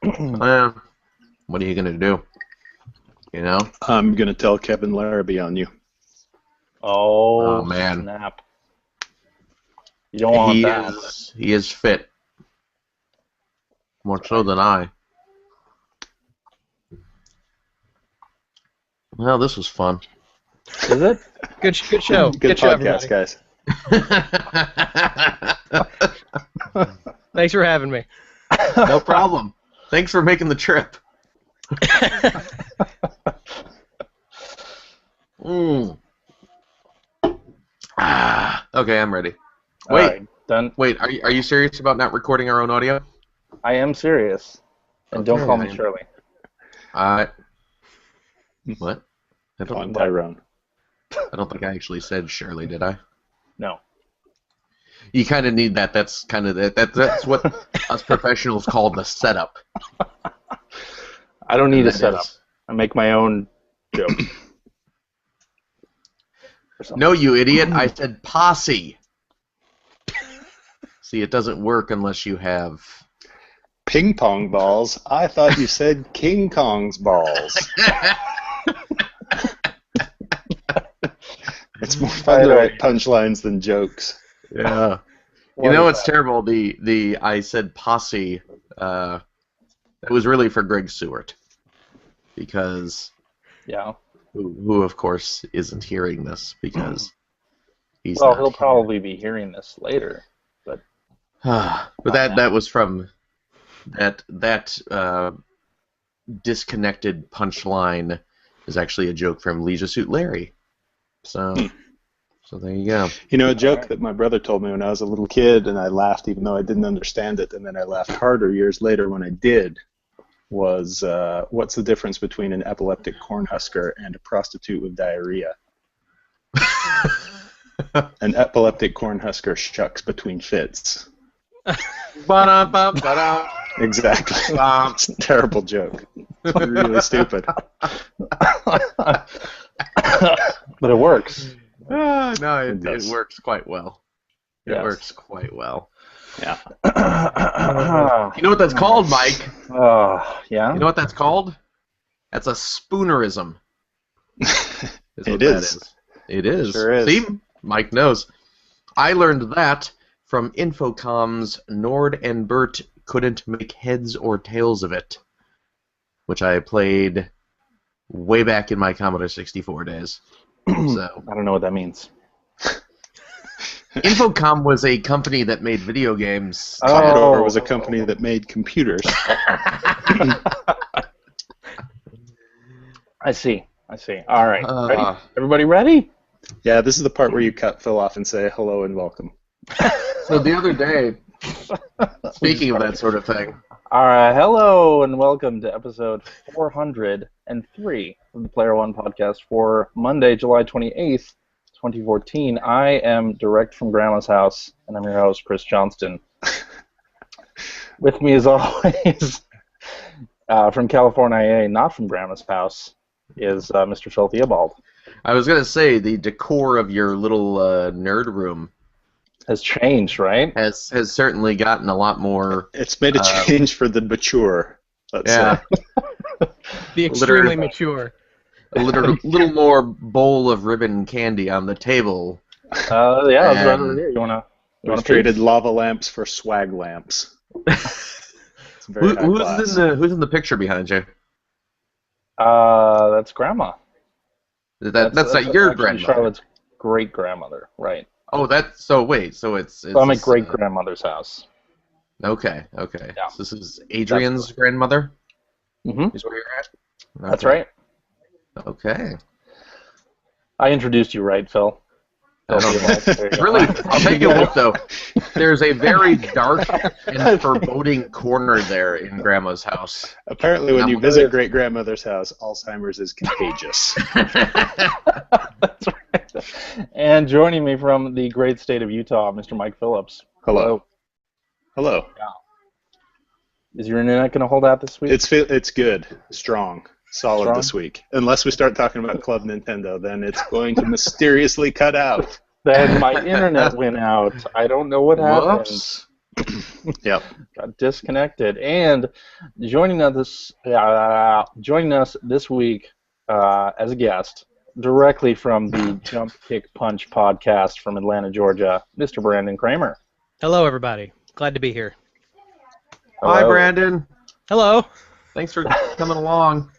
What are you gonna do? You know? I'm gonna tell Kevin Larrabee on you. Oh man. Snap! You don't want that. He is fit. More so than I. Well, this was fun. Is it? Good show. Good show, podcast, guys. Thanks for having me. No problem. Thanks for making the trip. Okay, I'm ready. Wait, right, done. Wait. Are you serious about not recording our own audio? I am serious. And don't call me Shirley. What? On Tyrone. I don't think I actually said Shirley, did I? No. You kind of need that. That's kind of that's what us professionals call the setup. I don't need a setup. I make my own joke. No, you idiot! I said posse. See, it doesn't work unless you have Ping pong balls? I thought you said King Kong's balls. It's more fun to write punchlines than jokes. Yeah. You know what's terrible? The I said posse. That was really for Greg Seward, because who of course isn't hearing this because he's he'll probably be hearing this later, but that was from that disconnected punchline is actually a joke from Leisure Suit Larry. So there you go. You know, a joke that my brother told me when I was a little kid, and I laughed even though I didn't understand it, and then I laughed harder years later when I did, was what's the difference between an epileptic cornhusker and a prostitute with diarrhea? An epileptic cornhusker shucks between fits. Exactly. It's a terrible joke. It's really stupid. But it works. No, it works quite well. It works quite well. Yeah. You know what that's called, Mike? Yeah? You know what that's called? That's a spoonerism. It is. It is. Sure is. See? Mike knows. I learned that from Infocom's Nord and Bert couldn't make heads or tails of it, which I played way back in my Commodore 64 days. So I don't know what that means. Infocom was a company that made video games. Commodore was a company that made computers. I see. All right. Ready? Everybody ready? Yeah, this is the part where you cut Phil off and say hello and welcome. So the other day, speaking of that sort of thing. All right. Hello and welcome to episode 403 of the Player One podcast for Monday, July 28th, 2014. I am direct from Grandma's house, and I'm your host, Chris Johnston. With me, as always, from California, not from Grandma's house, is Mr. Phil Theobald. I was going to say, the decor of your little nerd room has changed, right? Has certainly gotten a lot more... It's made a change for the mature, let's say. The extremely mature. A little more bowl of ribbon candy on the table. Yeah, that's right over here. You want We've traded lava lamps for swag lamps. Who's in the picture behind you? That's Grandma. That's not your grandmother. Charlotte's great grandmother, right? Oh, so it's I'm at great grandmother's house. Okay. Yeah. So this is Adrian's grandmother. Mm-hmm. Is where you're at. Okay. That's right. Okay. I introduced you right, Phil. Really, I'll take you a look though. There's a very dark and foreboding corner there in Grandma's house. Apparently, when you visit great grandmother's house, Alzheimer's is contagious. That's right. And joining me from the great state of Utah, Mr. Mike Phillips. Hello. Hello. Yeah. Is your internet going to hold out this week? It's good, strong. Solid this week. Unless we start talking about Club Nintendo, then it's going to mysteriously cut out. Then my internet went out. I don't know what happened. Whoops. Yep. Got disconnected. And joining us this week as a guest, directly from the Jump Kick Punch podcast from Atlanta, Georgia, Mr. Brandon Kraemer. Hello, everybody. Glad to be here. Hi, Hello. Brandon. Hello. Thanks for coming along.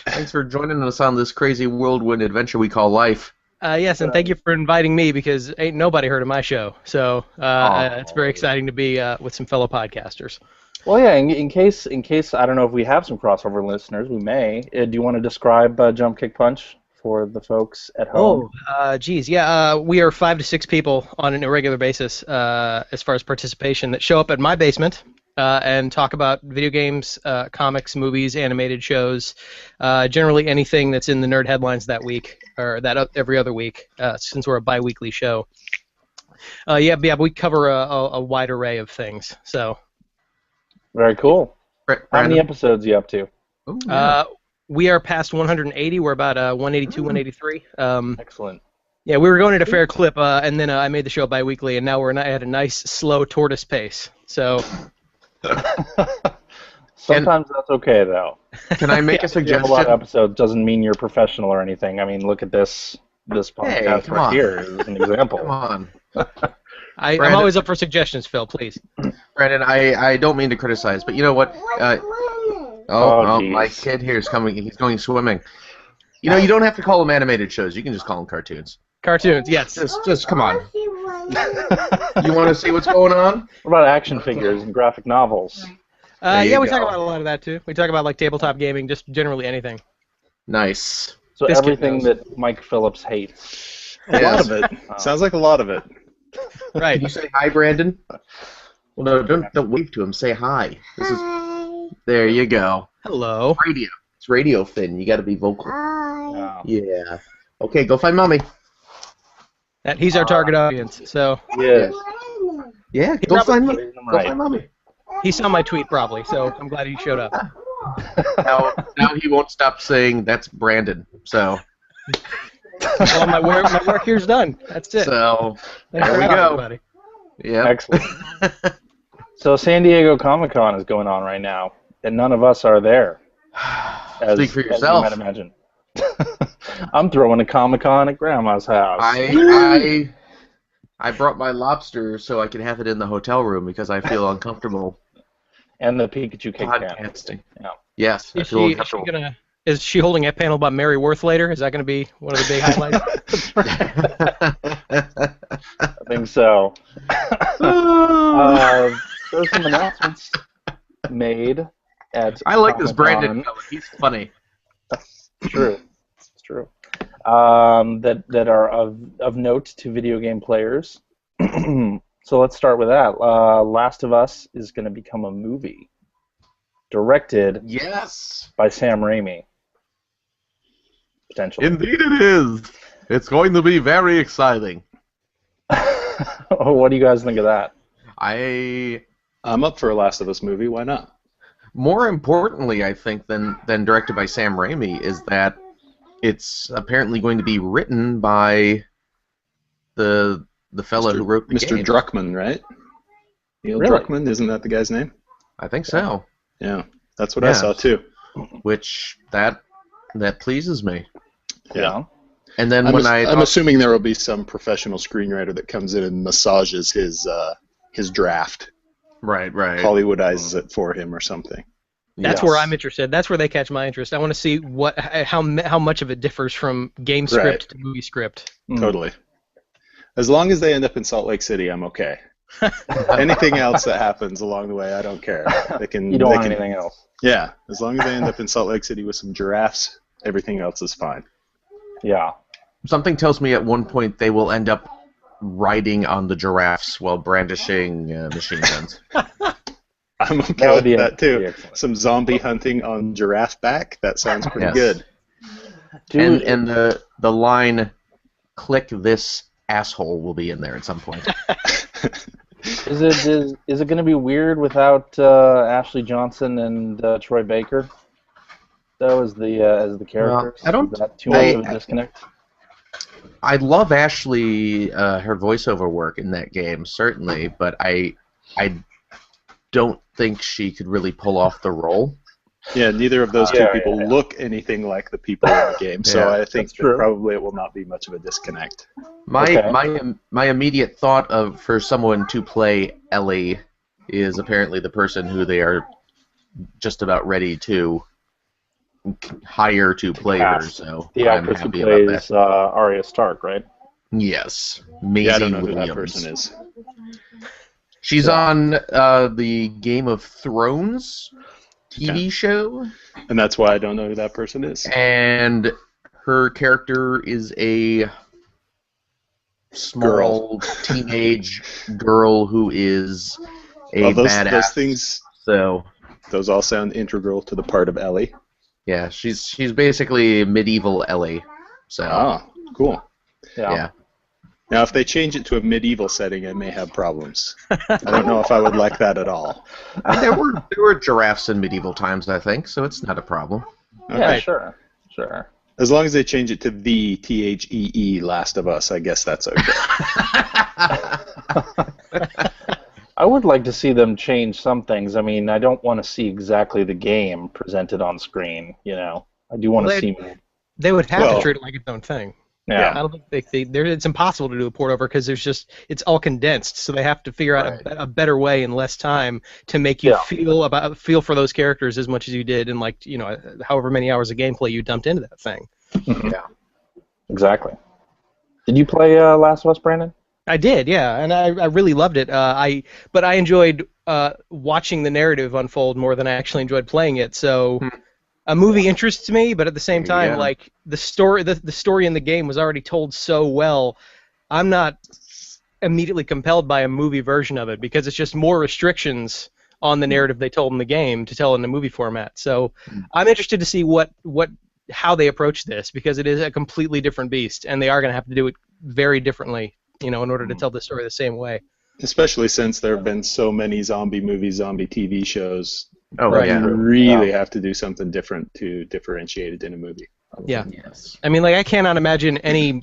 Thanks for joining us on this crazy whirlwind adventure we call life. Yes, and thank you for inviting me because ain't nobody heard of my show. So it's very exciting to be with some fellow podcasters. Well, yeah. In case I don't know if we have some crossover listeners, we may. Do you want to describe Jump Kick Punch for the folks at home? Geez, yeah. We are 5 to 6 people on an irregular basis as far as participation that show up at my basement and talk about video games, comics, movies, animated shows, generally anything that's in the nerd headlines that week or that every other week, since we're a bi-weekly show. Yeah, we cover a wide array of things. So. Very cool. How Brandon? many episodes are you up to? Oh, yeah. We are past 180. We're about 182, 183. Excellent. Yeah, we were going at a fair clip, and then I made the show bi-weekly, and now we're at a nice, slow tortoise pace. So. Sometimes that's okay, though. Can I make a You have suggestion? a lot of episodes doesn't mean you're professional or anything. I mean, look at this podcast come right on. here as an example. Come on. I'm Brandon? always up for suggestions, Phil, please. Brandon, I don't mean to criticize, but you know what? Oh, My geez. kid here is coming. He's going swimming. You know, you don't have to call them animated shows. You can just call them cartoons. Cartoons, yes. Just come on. You want to see what's going on? What about action figures and graphic novels? There you Yeah, we go. talk about a lot of that, too. We talk about, like, tabletop gaming, just generally anything. Nice. So This kid everything knows. that Mike Phillips hates. A lot of it. Oh. Sounds like a lot of it. Right. Can you say hi, Brandon? Well, no, don't wave to him. Say hi. This is. There you go. Hello. Radio. It's radio, Finn. You got to be vocal. Wow. Yeah. Okay, go find mommy. He's our target audience, so Yes. Yeah, go find mommy. Raising them Go right. find mommy. he saw my tweet probably, so I'm glad he showed up. Now he won't stop saying that's Brandon. So Well, my work here's done. That's it. so Thanks there for we having go. me, buddy. yeah. Excellent. So San Diego Comic-Con is going on right now, and none of us are there. Speak for As yourself. you might imagine. I'm throwing a Comic-Con at Grandma's house. I brought my lobster so I could have it in the hotel room because I feel uncomfortable And the Pikachu cake pan. podcasting. Yeah. Yes, I Is feel she uncomfortable. is she holding a panel about Mary Worth later? Is that gonna be one of the big highlights? I think so. There's some announcements made at I like this Brandon Comic-Con. fella. He's funny. It's true. It's true. That are of note to video game players. So let's start with that. Last of Us is going to become a movie, directed Yes. by Sam Raimi. Potentially. Indeed it is. It's going to be very exciting. What do you guys think of that? I'm up for a Last of Us movie. Why not? More importantly, I think, than directed by Sam Raimi is that it's apparently going to be written by the fellow who wrote the Mr. game. Druckmann, right? Neil Really? Druckmann, isn't that the guy's name? I think so. Yeah, that's what I saw too. Which that pleases me. Yeah. And then I'm assuming there will be some professional screenwriter that comes in and massages his draft, right, Hollywoodizes it for him or something. That's Yes. where I'm interested. That's where they catch my interest. I want to see how much of it differs from game script Right. to movie script. Totally. As long as they end up in Salt Lake City, I'm okay. Anything else that happens along the way, I don't care. They can. You don't they want can, anything else. Yeah, as long as they end up in Salt Lake City with some giraffes, everything else is fine. Yeah. Something tells me at one point they will end up riding on the giraffes while brandishing machine guns. I'm That okay would with be that pretty too. excellent. Some zombie hunting on giraffe back. That sounds pretty Yes. good. Dude, And the line, "Click this asshole," will be in there at some point. is it going to be weird without Ashley Johnson and Troy Baker? Though as the characters. I don't- Is that too much of a disconnect? I love Ashley, her voiceover work in that game, certainly, but I I don't think she could really pull off the role. Yeah, neither of those two Yeah, people yeah. look anything like the people in the game, so Yeah, I think that's true. probably it will not be much of a disconnect. My immediate thought of for someone to play Ellie is apparently the person who they are just about ready to hire to play her. Cast. So The I'm actress who happy about plays that. Arya Stark, right? Yes, Yeah, I Maisie don't know who Williams. that person is. She's Yeah. on the Game of Thrones TV show, And that's why I don't know who that person is. and her character is a small teenage girl who is a Well, those badass. things, So those all sound integral to the part of Ellie. yeah, she's basically medieval Ellie. So Ah, cool. yeah. Now, if they change it to a medieval setting, I may have problems. I don't know if I would like that at all. There were giraffes in medieval times, I think, so it's not a problem. Okay. Yeah, sure. As long as they change it to the THEE Last of Us, I guess that's okay. I would like to see them change some things. I mean, I don't want to see exactly the game presented on screen, you know. I do want to see... They would have Well- to treat it like its own thing. Yeah. I don't think it's impossible to do a port over because it's all condensed. So they have to figure out a better way in less time to make you feel for those characters as much as you did in however many hours of gameplay you dumped into that thing. Yeah. Exactly. Did you play Last of Us, Brandon? I did, yeah, and I really loved it. But I enjoyed watching the narrative unfold more than I actually enjoyed playing it. So. A movie interests me, but at the same time, like the story in the game was already told so well, I'm not immediately compelled by a movie version of it because it's just more restrictions on the narrative they told in the game to tell in the movie format. So I'm interested to see how they approach this because it is a completely different beast, and they are going to have to do it very differently, in order to tell the story the same way. Especially since there have been so many zombie movies, zombie TV shows. Oh Right. yeah. You really have to do something different to differentiate it in a movie. Yeah. Yes. I mean, I cannot imagine any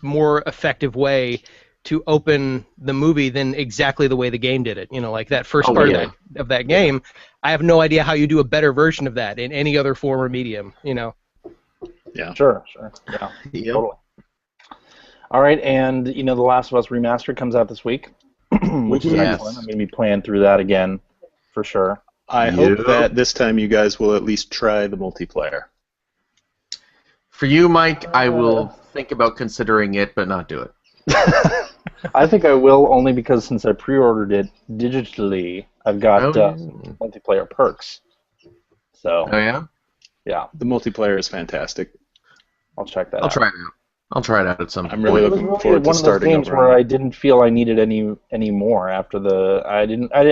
more effective way to open the movie than exactly the way the game did it. Like that first part of that game, I have no idea how you do a better version of that in any other form or medium. Yeah. Sure. Yeah. Yep. Totally. All right, and The Last of Us Remastered comes out this week, which is excellent. I'm going to be playing through that again, for sure. I hope that this time you guys will at least try the multiplayer. For you, Mike, I will think about considering it, but not do it. I think I will only because since I pre-ordered it digitally, I've got multiplayer perks. So, Oh yeah. yeah, The multiplayer is fantastic. I'll check that out. I'll try it out. I'll try it out at some I'm point. really It was looking really forward to one of those starting games over where on I it. didn't feel I needed any more after I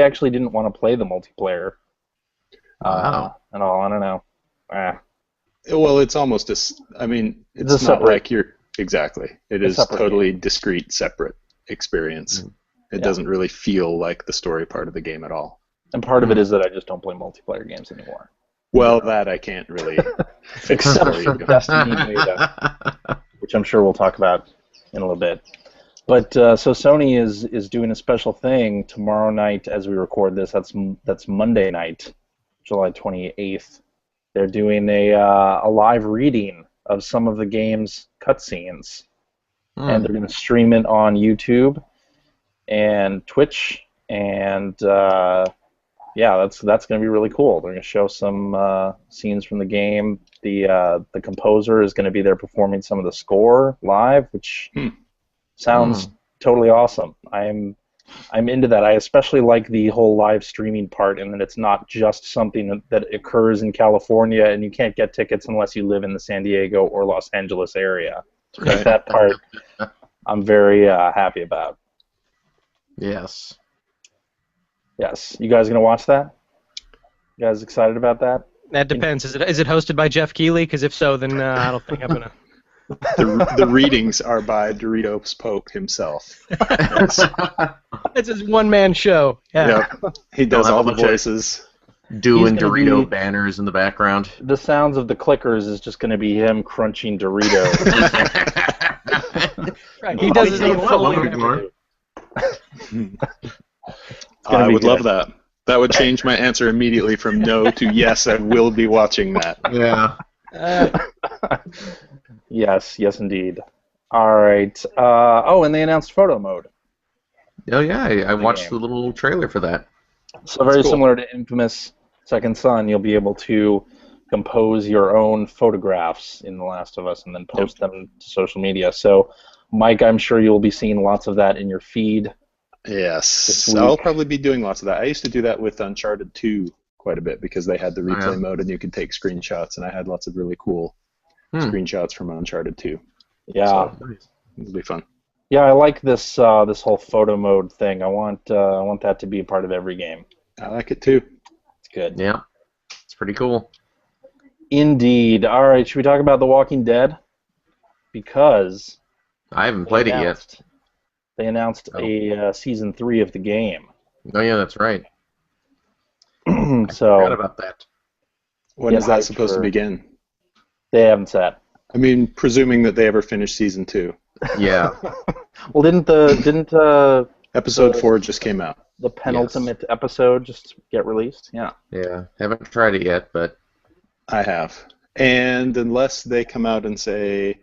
actually didn't want to play the multiplayer. Wow. And all, I don't know. Well, it's almost it's a not separate- like you're exactly. It a is separate totally discrete, separate experience. It Yeah. doesn't really feel like the story part of the game at all. And part of it is that I just don't play multiplayer games anymore. Well, that I can't really fix for you. Destiny beta, which I'm sure we'll talk about in a little bit. But so Sony is doing a special thing tomorrow night as we record this. That's Monday night, July 28th. They're doing a live reading of some of the game's cutscenes, and they're going to stream it on YouTube and Twitch, and that's going to be really cool. They're going to show some scenes from the game. The composer is going to be there performing some of the score live, which sounds totally awesome. I'm into that. I especially like the whole live streaming part, and that it's not just something that occurs in California and you can't get tickets unless you live in the San Diego or Los Angeles area. Like that part, I'm very happy about. Yes. Yes, you guys gonna watch that? You guys excited about that? That depends. Is it hosted by Jeff Keighley? Because if so, then I don't think I'm gonna. The readings are by Doritos Pope himself. It's his one-man show. Yeah. Yep. He does I'll all have the a bunch of- voices. Doing He's gonna Dorito be- banners in the background. The sounds of the clickers is just gonna be him crunching Doritos. Right. He does his own Well, Foley well, and everything. I be would good. love that. That would change my answer immediately from no to yes, I will be watching that. Yeah. Yes, indeed. All right. And they announced photo mode. Oh yeah, I watched game. the little trailer for that. So very cool. similar to Infamous Second Son, you'll be able to compose your own photographs in The Last of Us and then post them to social media. So, Mike, I'm sure you'll be seeing lots of that in your feed. Yes, This week. I'll probably be doing lots of that. I used to do that with Uncharted 2 quite a bit because they had the replay mode and you could take screenshots, and I had lots of really cool screenshots from Uncharted 2. Yeah, So, it'll be fun. yeah, I like this this whole photo mode thing. I want that to be a part of every game. I like it too. It's good. Yeah, it's pretty cool. Indeed. All right, should we talk about The Walking Dead? Because I haven't played it yet. they announced a season 3 of the game. Oh yeah, that's right. So Forgot about that. When is hyped that supposed to for- begin? They haven't said. I mean, presuming that they ever finish season 2. Yeah. Well, didn't Episode 4 just came out. the penultimate episode just get released? Yeah. Yeah. Haven't tried it yet, but I have. And unless they come out and say,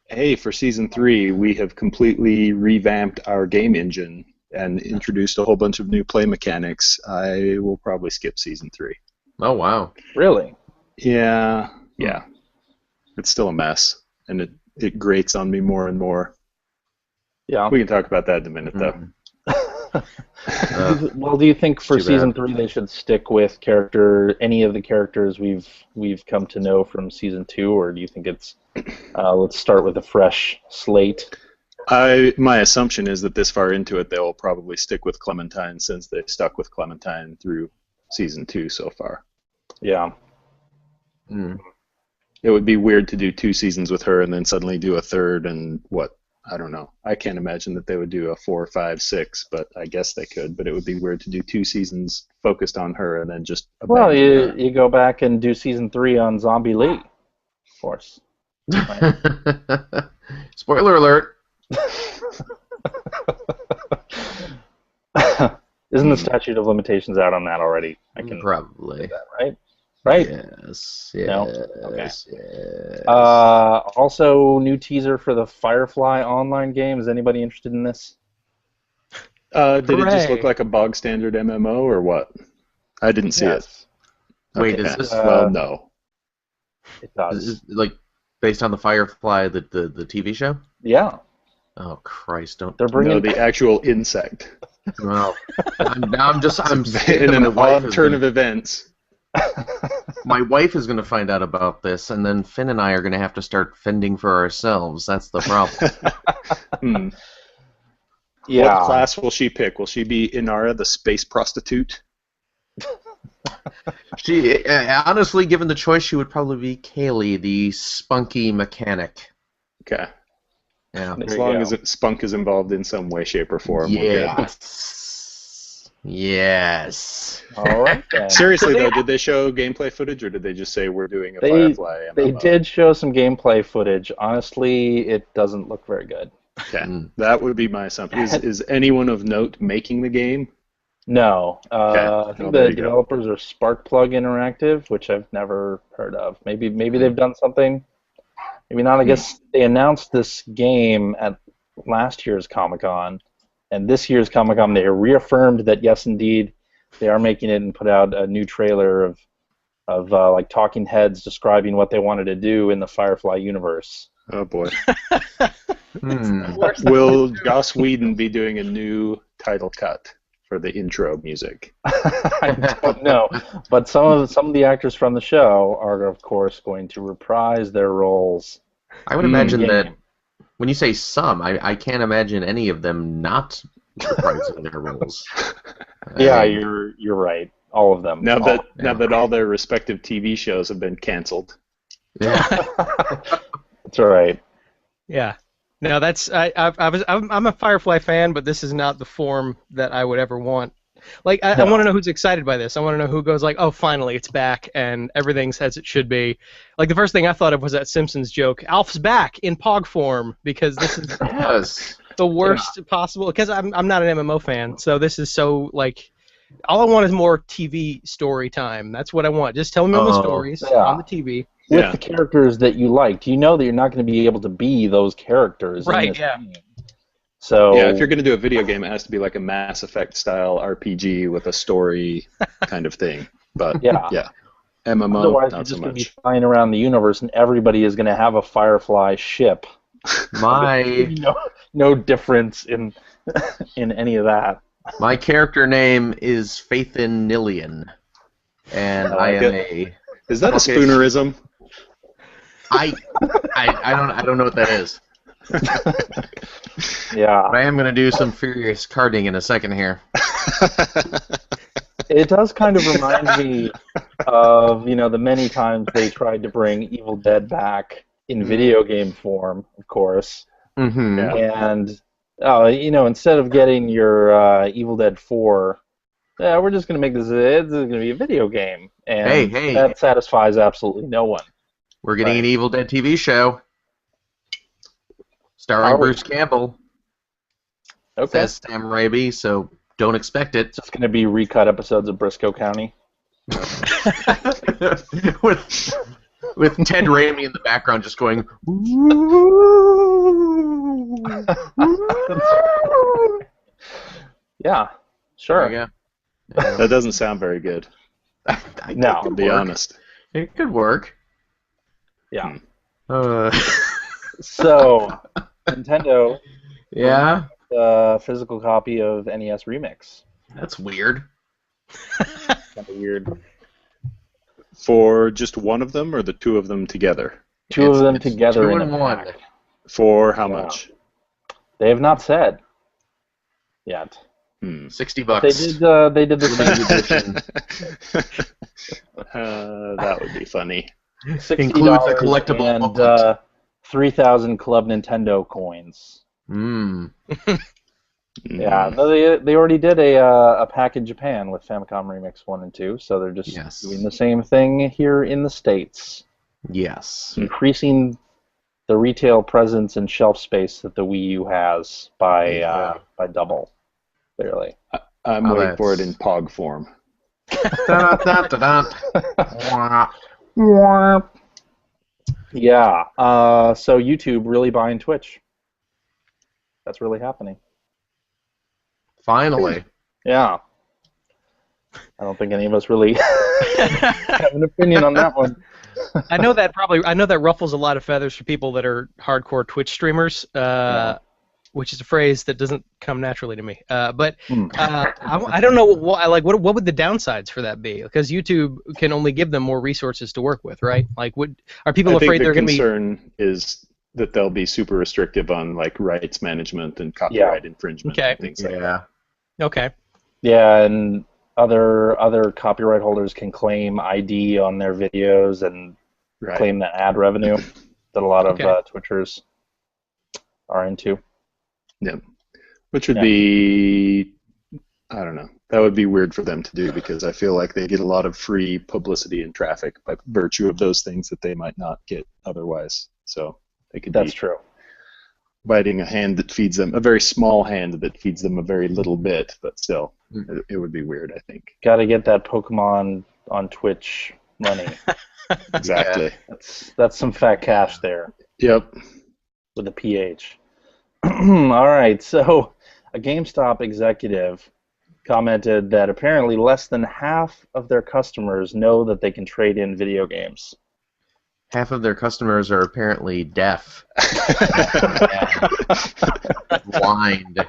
hey, for season 3, we have completely revamped our game engine and introduced a whole bunch of new play mechanics, I will probably skip season 3. oh wow. Really? Yeah. It's still a mess, and it grates on me more and more. Yeah. We can talk about that in a minute, though. Well, do you think for too season bad. 3 they should stick with any of the characters we've come to know from season 2, or do you think it's let's start with a fresh slate? My assumption is that this far into it, they'll probably stick with Clementine since they stuck with Clementine through season 2 so far. Yeah. Mm. It would be weird to do 2 seasons with her and then suddenly do a third and what? I don't know. I can't imagine that they would do a 4, 5, 6, but I guess they could. But it would be weird to do 2 seasons focused on her and then just Well, abandon her. you go back and do season 3 on Zombie Lee, of course. Spoiler alert. Isn't the statute of limitations out on that already? I can Probably. do that, right? Right? Yes. No? Yes. Okay. Yes. Also, new teaser for the Firefly online game. Is anybody interested in this? Did it just Hooray. look like a bog standard MMO or what? I didn't see it. Wait, Okay. is this Well, no. It does. is this, like based on the Firefly the TV show? Yeah. Oh Christ! Don't. They're No, bringing... the actual insect. Well, I'm scared In that an my wife odd is turn gonna- of events. My wife is going to find out about this, and then Finn and I are going to have to start fending for ourselves. That's the problem. Hmm. Yeah. What class will she pick? Will she be Inara, the space prostitute? She honestly, given the choice, she would probably be Kaylee, the spunky mechanic. Okay. Yeah. There As you long go. as Spunk is involved in some way, shape, or form. we're good. Yes. Yes. All right, then. Seriously, though, did they show gameplay footage, or did they just say we're doing a They- Firefly MMO? They did show some gameplay footage. Honestly, it doesn't look very good. Okay. Mm. That would be my assumption. Is anyone of note making the game? No. I Well, think there the you go. developers are Sparkplug Interactive, which I've never heard of. Maybe they've done something. Maybe not. I guess they announced this game at last year's Comic-Con, and this year's Comic-Con they reaffirmed that yes, indeed, they are making it and put out a new trailer of like talking heads describing what they wanted to do in the Firefly universe. Oh boy. Hmm. Will Joss Whedon be doing a new title cut for the intro music? I don't know, but some of the actors from the show are of course going to reprise their roles. I would imagine game. that when you say some, I can't imagine any of them not reprising their roles. Yeah, I- you're right. All of them. Now All- that all their respective TV shows have been canceled. yeah. That's all right. Yeah. No, I'm a Firefly fan, but this is not the form that I would ever want Like, I No. want to know who's excited by this. I want to know who goes like, oh, finally, it's back, and everything's as it should be. Like, the first thing I thought of was that Simpsons joke, Alf's back in Pog form, because this is Yes. the worst possible, because I'm not an MMO fan, so this is so, like, all I want is more TV story time. That's what I want. Just tell me all the stories Yeah. on the TV. With Yeah. the characters that you liked, you know that you're not going to be able to be those characters in Right, this yeah. game. So Yeah, if you're going to do a video game, it has to be like a Mass Effect style RPG with a story kind of thing. But Yeah. MMO, otherwise you're not so just going to be much. flying around the universe, and everybody is going to have a Firefly ship. My No difference in any of that. my character name is Faithin Nillian, and I am a. Is that a Okay. spoonerism? I don't know what that is. Yeah. But I am going to do some furious carding in a second here. It does kind of remind me of, the many times they tried to bring Evil Dead back in video game form, of course. Mm-hmm. Yeah. And, instead of getting your Evil Dead 4, we're just going to make this, it's going to be a video game. And Hey. that satisfies absolutely no one. We're getting Right. an Evil Dead TV show starring Are we? Bruce Campbell, Okay. says Sam Raimi, so don't expect it. It's just going to be recut episodes of Briscoe County. with Ted Raimi in the background just going, Yeah, There sure. you go. That doesn't sound very good, No. I'll be honest. It could work. Yeah. Uh, So, Nintendo, yeah, the physical copy of NES Remix. that's weird. Kind of weird. For just one of them or the two of them together? Two of them It's together two in and a one. pack. For how Yeah. much? They have not said yet. $60. They did the Limited same edition. That would be funny. $60 Includes a collectible and booklet. 3,000 Club Nintendo coins. Mm. Yeah, no, they already did a pack in Japan with Famicom Remix 1 and 2, so they're just Yes. doing the same thing here in the States. Yes. Increasing the retail presence and shelf space that the Wii U has by double, clearly. I'm Oh, waiting for it that's- in POG form. Wah. Yeah, so YouTube really buying Twitch. That's really happening. Finally. Yeah. I don't think any of us really have an opinion on that one. I know that ruffles a lot of feathers for people that are hardcore Twitch streamers, which is a phrase that doesn't come naturally to me. But I don't know what would the downsides for that be? Because YouTube can only give them more resources to work with, right? Like, are people I think afraid the they're going to be? concern is that they'll be super restrictive on like rights management and copyright infringement Okay. and things like that. Yeah. Okay. Yeah, and other copyright holders can claim ID on their videos and Right. claim that ad revenue that a lot of Okay. Twitchers are into. Yeah. Which would be, I don't know, that would be weird for them to do because I feel like they get a lot of free publicity and traffic by virtue of those things that they might not get otherwise. So they could That's be true. biting a hand that feeds them, a very small hand that feeds them a very little bit, but still, it would be weird, I think. Got to get that Pokemon on Twitch money. Exactly. That's some fat cash there Yep. with a PH. All right, so a GameStop executive commented that apparently less than half of their customers know that they can trade in video games. Half of their customers are apparently deaf. Blind.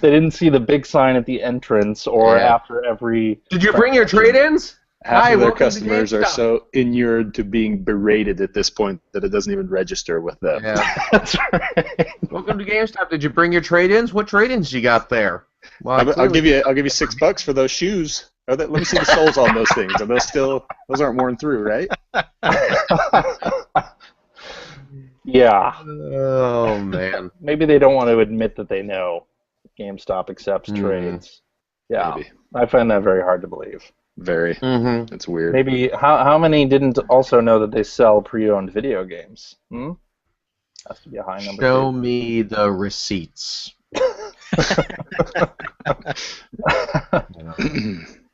They didn't see the big sign at the entrance or Yeah. after every. Did you bring your trade-ins? Half Hi, of their welcome to customers are GameStop. so inured to being berated at this point that it doesn't even register with them. Yeah. That's right. Welcome to GameStop. Did you bring your trade-ins? What trade-ins you got there? Well, I'll give you $6 for those shoes. Let me see the soles on those things. Are those aren't worn through, right? Yeah. Oh man. Maybe they don't want to admit that they know GameStop accepts Hmm. trades. Yeah, Maybe. I find that very hard to believe. Very. Mm-hmm. It's weird. Maybe how many didn't also know that they sell pre-owned video games? Has to be a high number. Show me the receipts.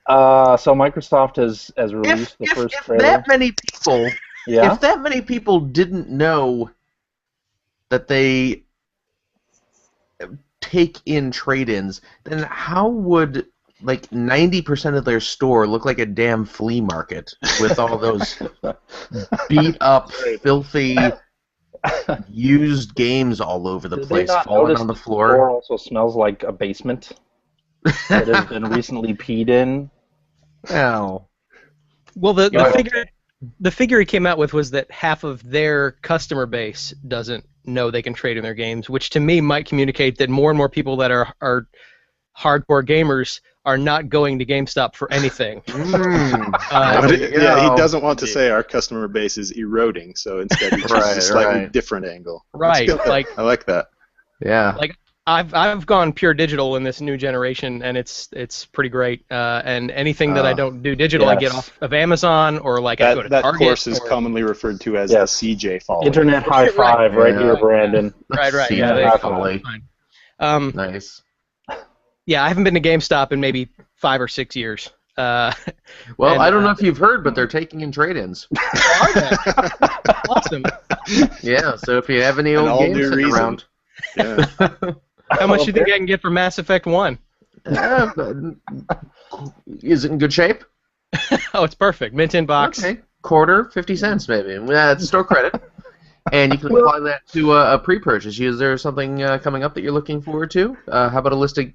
So Microsoft has released the first trailer. That many people, Yeah. if that many people didn't know that they take in trade-ins, then how would like 90% of their store look like a damn flea market with all those beat up, filthy, used games all over the Did place, they not falling notice on the the floor? store also smells like a basement that has been recently peed in? Ow. Well, the Yeah. figure he came out with was that half of their customer base doesn't know they can trade in their games, which to me might communicate that more and more people that are hardcore gamers are not going to GameStop for anything. He doesn't want to say our customer base is eroding, so instead he chooses a slightly different angle. Right, like I like that. Yeah. Like I've gone pure digital in this new generation, and it's pretty great. And anything that I don't do digital, I get off of Amazon or like I go to That Target. course is commonly referred to as the CJ folly. Internet high five right here, Brandon. Right. CJ Yeah, folly. fine. Nice. Yeah, I haven't been to GameStop in maybe 5 or 6 years. Well, and, I don't know if you've heard, but they're taking in trade-ins. Are they? Awesome. Yeah, so if you have any An old all-new games sitting reason. around, Yeah. How much do you think I can get for Mass Effect 1? Is it in good shape? Oh, it's perfect. Mint in box. Okay, quarter, 50 cents maybe. That's store credit. And you can apply that to a pre-purchase. Is there something coming up that you're looking forward to? How about a list of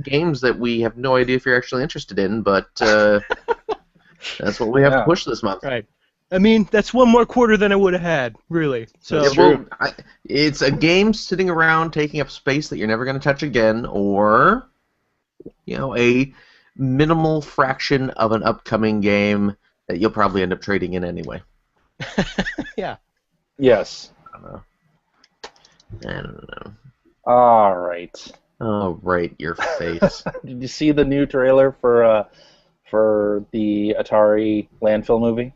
games that we have no idea if you're actually interested in, but that's what we have to push this month. Right. I mean, that's one more quarter than I would have had, really. So It's a game sitting around taking up space that you're never going to touch again, or a minimal fraction of an upcoming game that you'll probably end up trading in anyway. Yeah. Yes. I don't know. All right. Oh, right, your face. Did you see the new trailer for the Atari landfill movie?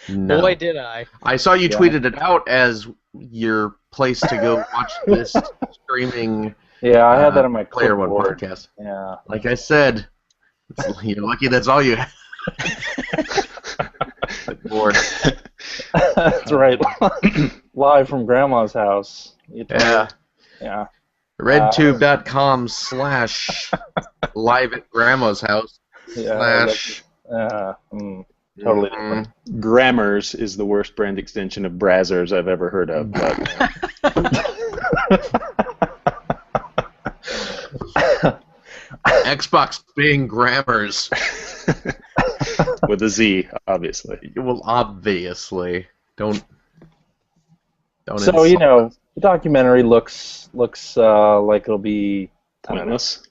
No. Boy, did I. I saw you tweeted it out as your place to go watch this streaming. Yeah, I had that on my Player One clipboard. podcast. Yeah. Like I said, you're lucky that's all you have. Bored. That's right. Live from Grandma's house. Yeah. Yeah. Redtube.com/live at Grandma's house Yeah. Totally different. Grammars is the worst brand extension of Brazzers I've ever heard of. But Xbox being Grammars. with a Z, obviously. Well, obviously. Don't. So the documentary looks like it'll be Pointless.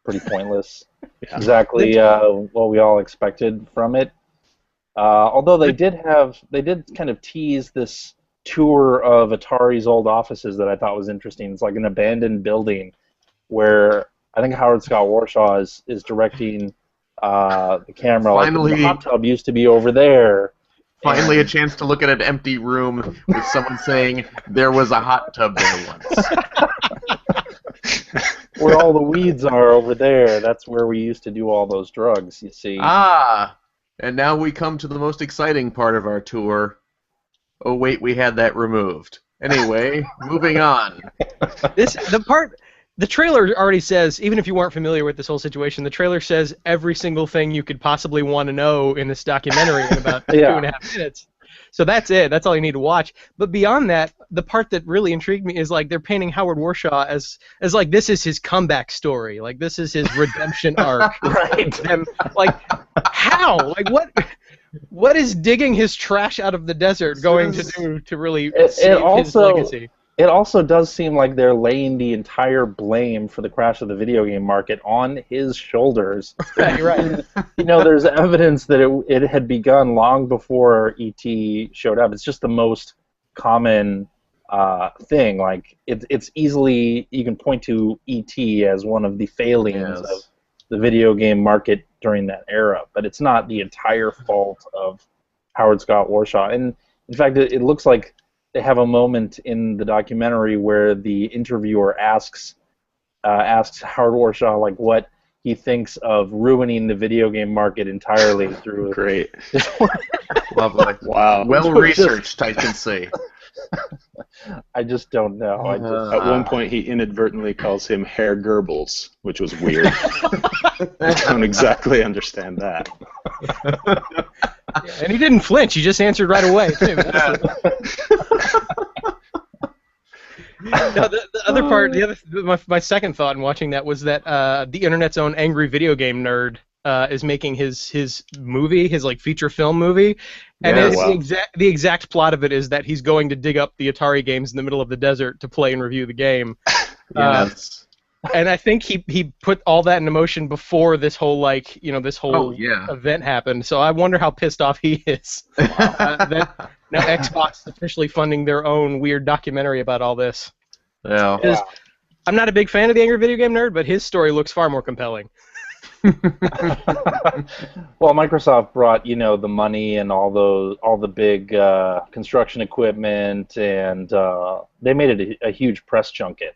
Pretty pointless. Yeah. Exactly what we all expected from it. Although they did kind of tease this tour of Atari's old offices that I thought was interesting. It's like an abandoned building where I think Howard Scott Warshaw is directing the camera. Finally, like, the hot tub used to be over there. Finally, a chance to look at an empty room with someone saying there was a hot tub there once. Where all the weeds are over there. That's where we used to do all those drugs, you see. Ah, and now we come to the most exciting part of our tour. Oh, wait, we had that removed. Anyway, moving on. The trailer already says, even if you weren't familiar with this whole situation, the trailer says every single thing you could possibly want to know in this documentary in about 2.5 minutes. So that's it. That's all you need to watch. But beyond that, the part that really intrigued me is like they're painting Howard Warshaw as like this is his comeback story. Like this is his redemption arc. Right. And like how? Like what is digging his trash out of the desert going to do to really save his legacy? It also does seem like they're laying the entire blame for the crash of the video game market on his shoulders. Right. There's evidence that it had begun long before E.T. showed up. It's just the most common thing. Like it's easily you can point to E.T. as one of the failings of the video game market during that era. But it's not the entire fault of Howard Scott Warshaw. And in fact, it looks like they have a moment in the documentary where the interviewer asks Howard Warshaw like what he thinks of ruining the video game market entirely through. Great. Lovely. Wow. Well researched, I can say. I just don't know. At one point, he inadvertently calls him Herr Goebbels, which was weird. I don't exactly understand that. And he didn't flinch. He just answered right away, too. No, the other part, my second thought in watching that was that the internet's own angry video game nerd is making his movie, his like feature film movie, and the exact plot of it is that he's going to dig up the Atari games in the middle of the desert to play and review the game. Yes. And I think he put all that into motion before this whole event happened. So I wonder how pissed off he is. That now Xbox is officially funding their own weird documentary about all this. Yeah. I'm not a big fan of the Angry Video Game Nerd, but his story looks far more compelling. Well, Microsoft brought the money and all the big construction equipment, and they made it a huge press junket.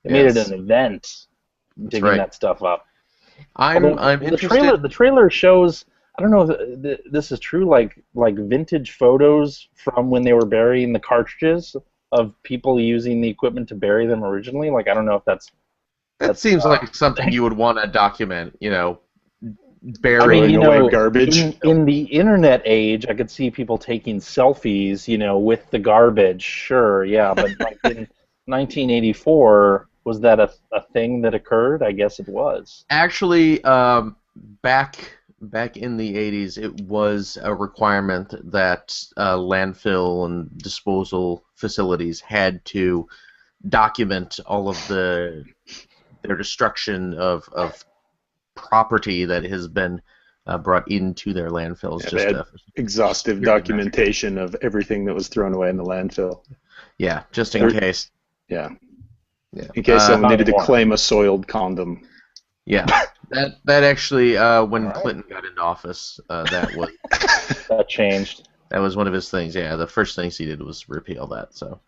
They made it an event, digging that stuff up. I'm interested. The trailer shows. I don't know if this is true. Like vintage photos from when they were burying the cartridges of people using the equipment to bury them originally. Like I don't know if that seems like something you would want to document. Burying away garbage. In the internet age, I could see people taking selfies, with the garbage. Sure, yeah, but like in 1984. Was that a thing that occurred? I guess it was. Actually, back in the 80s, it was a requirement that landfill and disposal facilities had to document all of their destruction of property that has been brought into their landfills. Yeah, exhaustive documentation of everything that was thrown away in the landfill. Yeah, just in case. Yeah. Yeah. In case someone needed to claim a soiled condom. Yeah, that actually, when Clinton got into office, that changed. That was one of his things. Yeah, the first things he did was repeal that. So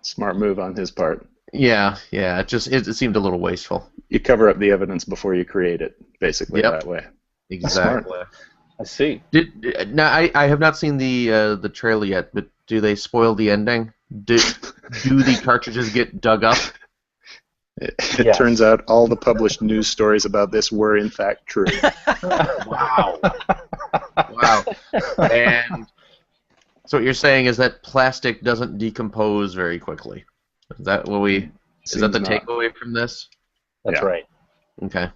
smart move on his part. Yeah. It seemed a little wasteful. You cover up the evidence before you create it, basically that way. Exactly. I see. Now I have not seen the trailer yet, but do they spoil the ending? Do the cartridges get dug up? It turns out all the published news stories about this were in fact true. Wow. And so what you're saying is that plastic doesn't decompose very quickly. Is that the takeaway from this? That's right. Okay.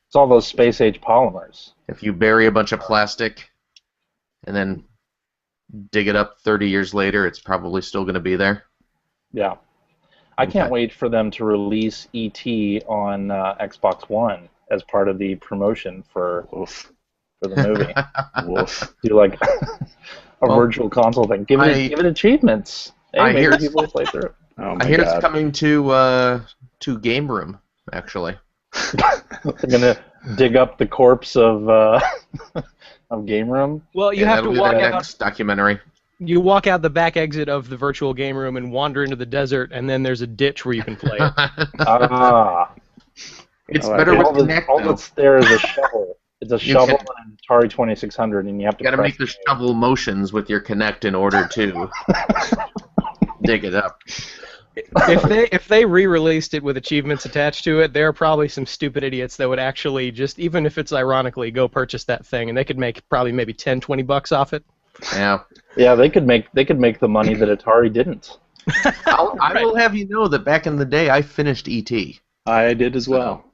It's all those space age polymers. If you bury a bunch of plastic and then dig it up 30 years later, it's probably still going to be there. Yeah. I can't wait for them to release E.T. on Xbox One as part of the promotion for the movie. Do like a virtual console thing. Give it achievements. Hey, maybe people play through it. I hear it's coming to Game Room, actually. They're gonna dig up the corpse of Game Room. Well, you have to walk out. Next documentary. You walk out the back exit of the virtual game room and wander into the desert, and then there's a ditch where you can play it. It's better with Kinect. All that's there is a shovel. It's a shovel and an Atari 2600, and you have to. You got to make the shovel motions with your Kinect in order to dig it up. If they re-released it with achievements attached to it, there are probably some stupid idiots that would actually just, even if it's ironically, go purchase that thing, and they could make probably maybe $10-20 off it. Yeah. Yeah, they could make the money that Atari didn't. I will have you know that back in the day, I finished E.T. I did as well.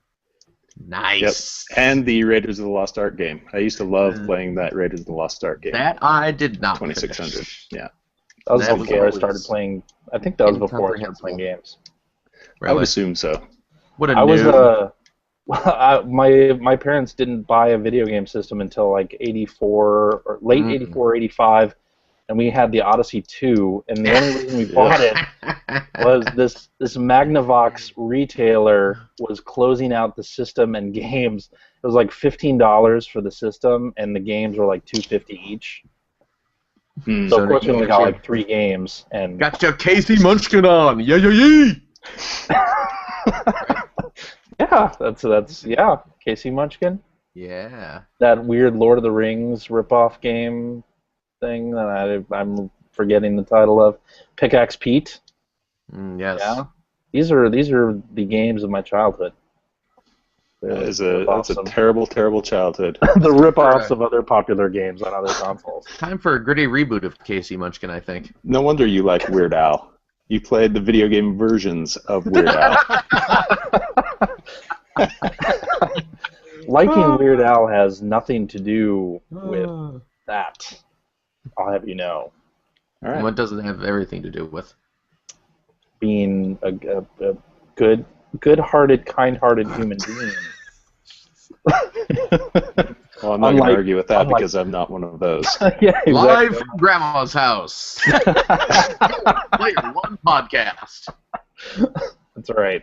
Nice. Yep. And the Raiders of the Lost Ark game. I used to love playing that Raiders of the Lost Ark game. That I did not. 2600. Finish. Yeah. That was before I started playing. I think that was before I started playing games. Really? I would assume so. What a noob. My parents didn't buy a video game system until like 84 or late 84, 85, and we had the Odyssey 2, and the only reason we bought it was this Magnavox retailer was closing out the system and games. It was like $15 for the system, and the games were like $2.50 each. So of course we only got like 3 games, and got your Casey Munchkin on, yeah. yeah, that's Casey Munchkin. Yeah. That weird Lord of the Rings ripoff game thing that I'm forgetting the title of. Pickaxe Pete. Yes. Yeah. These are the games of my childhood. That's a terrible, terrible childhood. The rip-offs of other popular games on other consoles. Time for a gritty reboot of Casey Munchkin, I think. No wonder you like Weird Al. You played the video game versions of Weird Al. Liking Weird Al has nothing to do with that. I'll have you know. All right. What does it have everything to do with? Being a good-hearted, kind-hearted human being. Well, I'm not going to argue with that because I'm not one of those. Yeah, exactly. Live from Grandma's house. Player One podcast. That's right.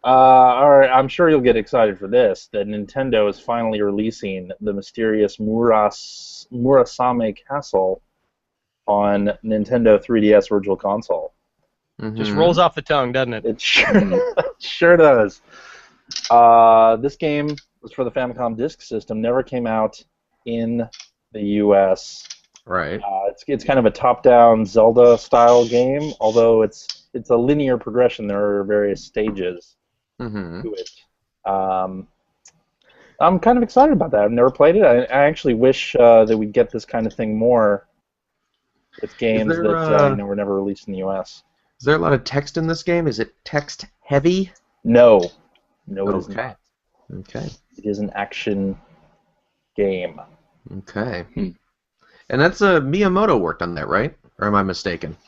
All right, I'm sure you'll get excited for this. That Nintendo is finally releasing the mysterious Murasame Castle on Nintendo 3DS Virtual Console. Mm-hmm. Just rolls off the tongue, doesn't it? It sure does. This game was for the Famicom Disk System. Never came out in the U.S. Right. It's kind of a top-down Zelda-style game, although it's a linear progression. There are various stages to it. I'm kind of excited about that. I've never played it. I actually wish that we'd get this kind of thing more with games that were never released in the U.S. Is there a lot of text in this game? Is it text-heavy? No, it is not. Okay. It is an action game. Okay. And that's Miyamoto worked on that, right? Or am I mistaken?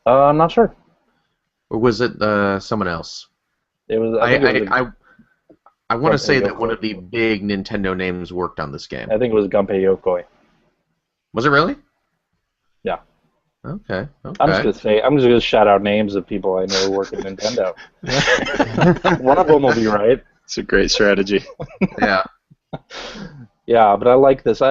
I'm not sure. Or was it someone else? It was. I want to say that one of the big Nintendo names worked on this game. I think it was Gunpei Yokoi. Was it really? Yeah. Okay. I'm just gonna shout out names of people I know who work at Nintendo. One of them will be right. It's a great strategy. Yeah. Yeah, but I like this. Next,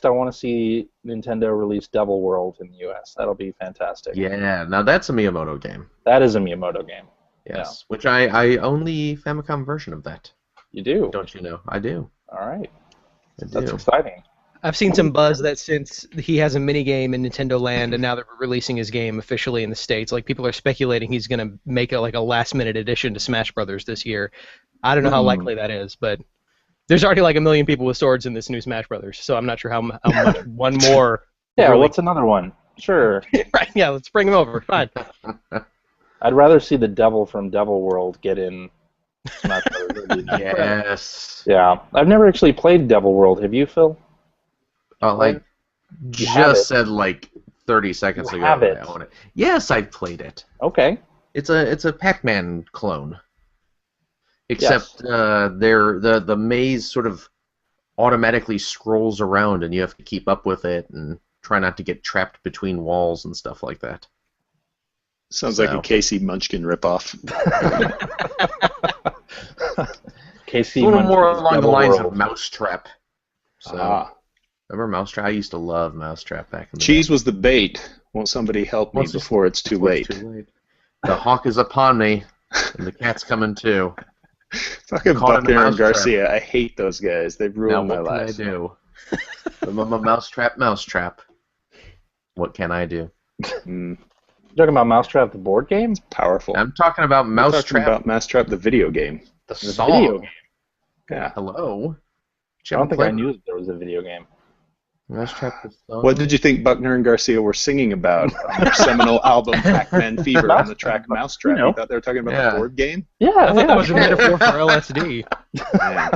I want to see Nintendo release Devil World in the U.S. That'll be fantastic. Yeah. Now that's a Miyamoto game. That is a Miyamoto game. Yes. Yeah. Which I own the Famicom version of that. You do? Don't you know? I do. All right. I do. That's exciting. I've seen some buzz that since he has a mini game in Nintendo Land and now they're releasing his game officially in the States, like people are speculating he's going to make a last-minute addition to Smash Brothers this year. I don't know how likely that is, but there's already like 1 million people with swords in this new Smash Brothers, so I'm not sure how much one more. Yeah, what's another one? Sure. Right, yeah, let's bring him over. Fine. I'd rather see the devil from Devil World get in Smash Brothers. Yes. Yeah. I've never actually played Devil World. Have you, Phil? I just said like 30 seconds ago have that it. I own it. Yes, I've played it. Okay. It's a Pac-Man clone. Except the maze sort of automatically scrolls around and you have to keep up with it and try not to get trapped between walls and stuff like that. Sounds like a Casey Munchkin ripoff. Casey a little Munchkin's more along the Devil lines World. of Mousetrap. So, remember Mousetrap? I used to love Mousetrap back in the Cheese day. was the bait. Won't somebody help me before it's too late? The hawk is upon me, and the cat's coming too. Fucking Caught in the Buckner and mousetrap. Garcia. I hate those guys. They've Now ruined my what can I life. do? I'm a mousetrap. What can I do? You're talking about Mousetrap, the board game? Powerful. I'm talking about I'm talking Mousetrap, about Mousetrap, the video game. the The song. video game. Yeah. Hello. I don't think I knew that there was a video game. Mousetrap, the song. What did you think Buckner and Garcia were singing about on their seminal album Pac-Man Fever on the track Mousetrap? You know. You thought they were talking about the board game? Yeah, I thought that was a metaphor for LSD. Man.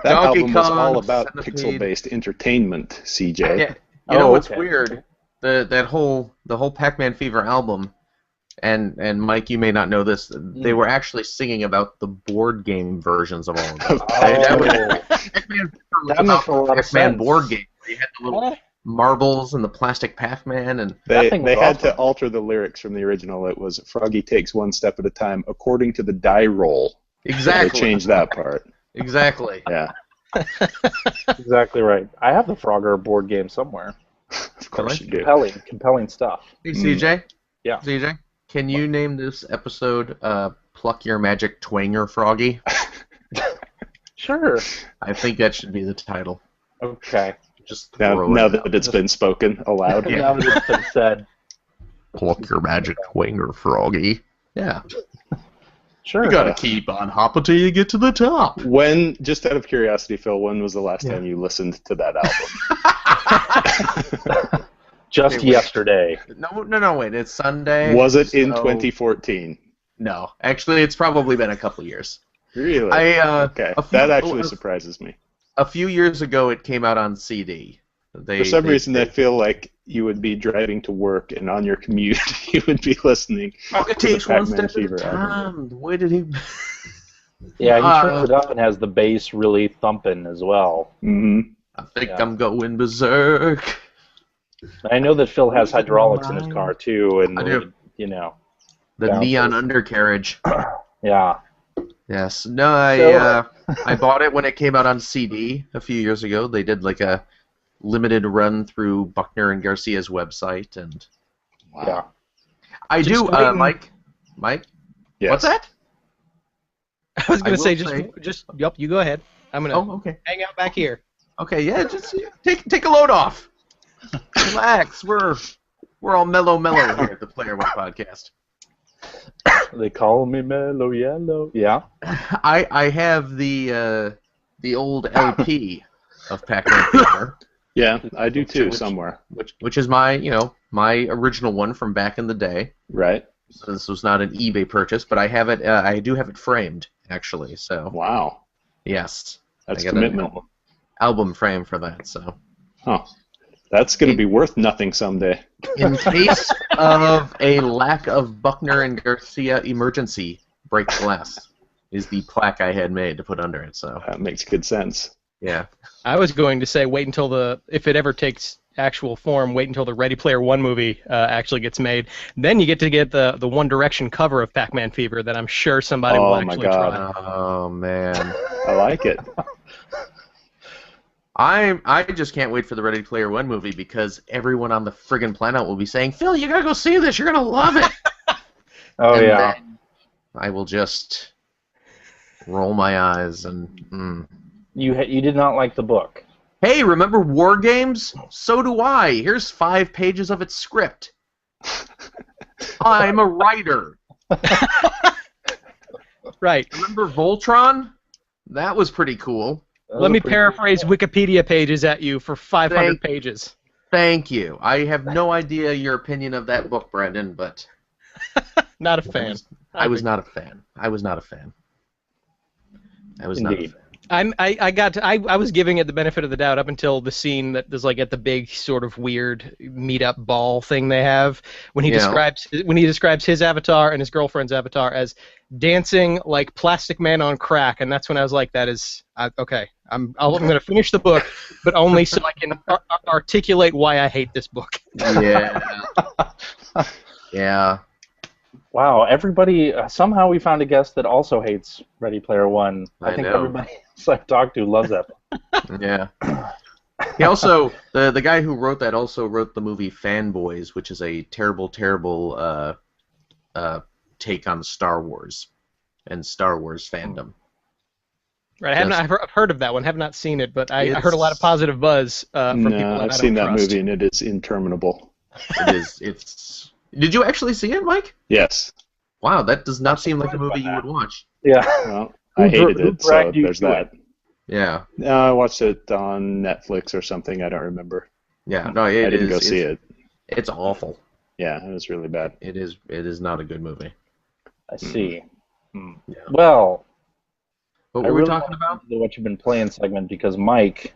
That Donkey album was Kong, all about Centipede. pixel-based entertainment, CJ. Yeah. You know what's okay. weird? The whole Pac-Man Fever album, and Mike, you may not know this. They were actually singing about the board game versions of all of them. Oh. Pac-Man Fever was That about makes a lot of Pac-Man sense. board game You had the little marbles and the plastic Pac-Man, and They thing was had awesome. to alter the lyrics from the original. It was Froggy takes one step at a time according to the die roll. exactly, They changed that part. exactly. Yeah, Exactly right. I have the Frogger board game somewhere. of course you do. Compelling stuff. Hey, CJ. Yeah. CJ, can you name this episode "Pluck Your Magic Twanger Froggy"? Sure. I think that should be the title. Okay. Just Now, throw now it out. that it's been spoken aloud. Yeah. Now that it's been said. Pluck your magic twanger, Froggy. Yeah. Sure. You gotta keep on hopping till you get to the top. When, just out of curiosity, Phil, when was the last time you listened to that album? Just Hey, wait. yesterday. No, wait. It's Sunday. Was it in so- 2014? No. Actually, it's probably been a couple years. Really? Okay, a few- that actually surprises me. A few years ago, it came out on CD. For some reason, I feel like you would be driving to work, and on your commute, you would be listening It to the takes one Pac-Man step at a Fever album. time. Where did he... Yeah, he turns it up and has the bass really thumping as well. Mm-hmm. I think Yeah. I'm going berserk. I know that Phil has hydraulics in his car too, and I do. you know, The Down neon first. undercarriage. yeah. Yes. No, I bought it when it came out on CD a few years ago. They did like a limited run through Buckner and Garcia's website, and Wow. Yeah. I Just do, waiting. Mike. Yes. What's that? I was going I to say, will yep, you go ahead. I'm going to Oh, okay. hang out back here. Okay, yeah, just take a load off. Relax. We're all mellow here at the Player One podcast. They call me Mellow Yellow. Yeah. I have the old LP of Pac-Man Fever, Yeah, I do too, Which- somewhere. which is my original one from back in the day. Right? So this was not an eBay purchase, but I have it. I do have it framed actually. So Wow. yes, That's I got commitment. an album frame for that. So Huh. That's going to be worth nothing someday. in case of a lack of Buckner and Garcia emergency, break glass is the plaque I had made to put under it. So That makes good sense. yeah. I was going to say, wait until if it ever takes actual form, wait until the Ready Player One movie actually gets made. Then you get to get the One Direction cover of Pac-Man Fever that I'm sure somebody will Oh my actually God. try. Oh man. I like it. I just can't wait for the Ready Player One movie because everyone on the friggin' planet will be saying, Phil, you gotta go see this. You're gonna love it. Oh And yeah. then I will just roll my eyes and. You did not like the book. Hey, remember War Games? So do I. Here's 5 pages of its script. I'm a writer. Right. Remember Voltron? That was pretty cool. Let me paraphrase Wikipedia pages at you for 500 pages. Thank you. I have no idea your opinion of that book, Brendan, but Not a fan. I was not a fan. I was not a fan. I was not a Indeed. fan. I was giving it the benefit of the doubt up until the scene that is like at the big sort of weird meet-up ball thing they have when he Yeah. describes his avatar and his girlfriend's avatar as dancing like Plastic Man on crack, and that's when I was like, that is okay. I'm going to finish the book, but only so I can articulate why I hate this book. Yeah. Yeah. Wow, everybody, somehow we found a guest that also hates Ready Player One. I think know. everybody else I've talked to loves that. Yeah. He also the guy who wrote that also wrote the movie Fanboys, which is a terrible take on Star Wars and Star Wars fandom. Right, I've heard of that one. Have not seen it, but I It's- heard a lot of positive buzz from people No, that I've I seen don't that trust. movie, and it is interminable. It is. It's. Did you actually see it, Mike? Yes. Wow, that does not seem like a movie you would watch. Yeah. Well, Who I hated who it, so dragged you there's to that. Yeah. No, I watched it on Netflix or something. I don't remember. Yeah. No, I it didn't go is- see it's- it. It's awful. Yeah, it was really bad. It is. It is not a good movie. I see. Yeah. Well, What I were we really talking want about? to do the what you've been playing segment because Mike,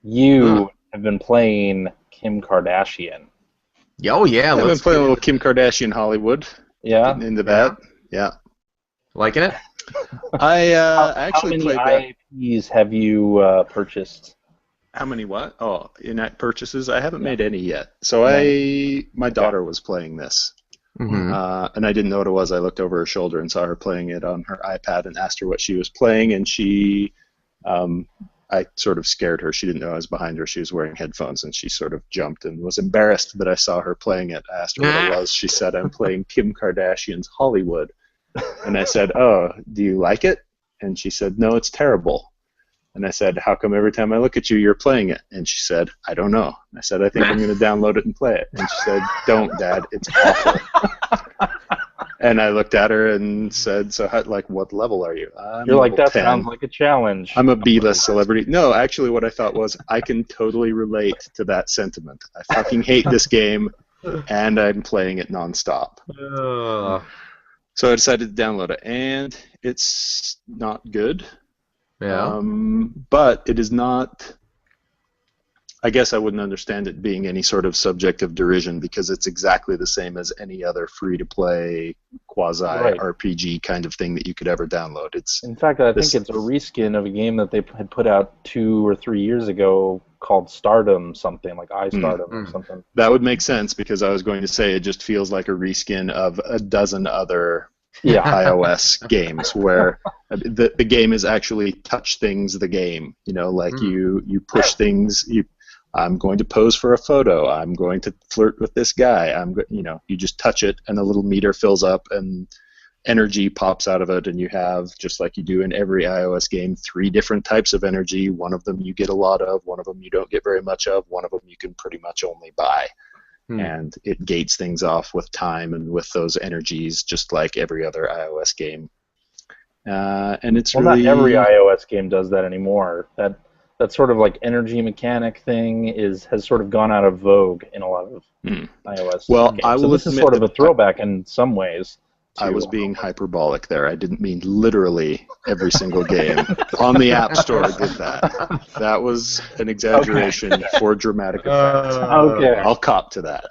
you have been playing Kim Kardashian. Oh yeah, I've been let's playing a get little Kim Kardashian Hollywood. Yeah. Getting into that. Yeah. liking it. I How actually many played that. IAPs have you purchased? How many what? Oh, in-app purchases? I haven't made any yet. So my daughter was playing this. Mm-hmm. And I didn't know what it was. I looked over her shoulder and saw her playing it on her iPad and asked her what she was playing, and I sort of scared her. She didn't know I was behind her. She was wearing headphones, and she sort of jumped and was embarrassed that I saw her playing it. I asked her what it was. She said, I'm playing Kim Kardashian's Hollywood. And I said, oh, do you like it? And she said, no, it's terrible. And I said, how come every time I look at you, you're playing it? And she said, I don't know. And I said, I think I'm going to download it and play it. And she said, don't, Dad. It's awful. And I looked at her and said, so what level are you? You're like, that 10. sounds like a challenge. I'm a B-list celebrity. No, actually what I thought was, I can totally relate to that sentiment. I fucking hate this game, and I'm playing it nonstop. So I decided to download it, and it's not good. Yeah. But it is not... I guess I wouldn't understand it being any sort of subject of derision because it's exactly the same as any other free-to-play quasi-RPG kind of thing that you could ever download. In fact, I think it's a reskin of a game that they had put out 2 or 3 years ago called Stardom something, like iStardom or something. That would make sense because I was going to say it just feels like a reskin of a dozen other iOS games where the game is actually touch things the game. You know, like you push things, I'm going to pose for a photo. I'm going to flirt with this guy. You just touch it, and a little meter fills up, and energy pops out of it. And you have, just like you do in every iOS game, 3 different types of energy. One of them you get a lot of. One of them you don't get very much of. One of them you can pretty much only buy. And it gates things off with time and with those energies, just like every other iOS game. And it's not every iOS game does that anymore. That sort of like energy mechanic thing has sort of gone out of vogue in a lot of iOS games. I will so this is sort of a throwback in some ways. I was being hyperbolic there. I didn't mean literally every single game. On the App Store did that. That was an exaggeration for dramatic effect. Okay. I'll cop to that.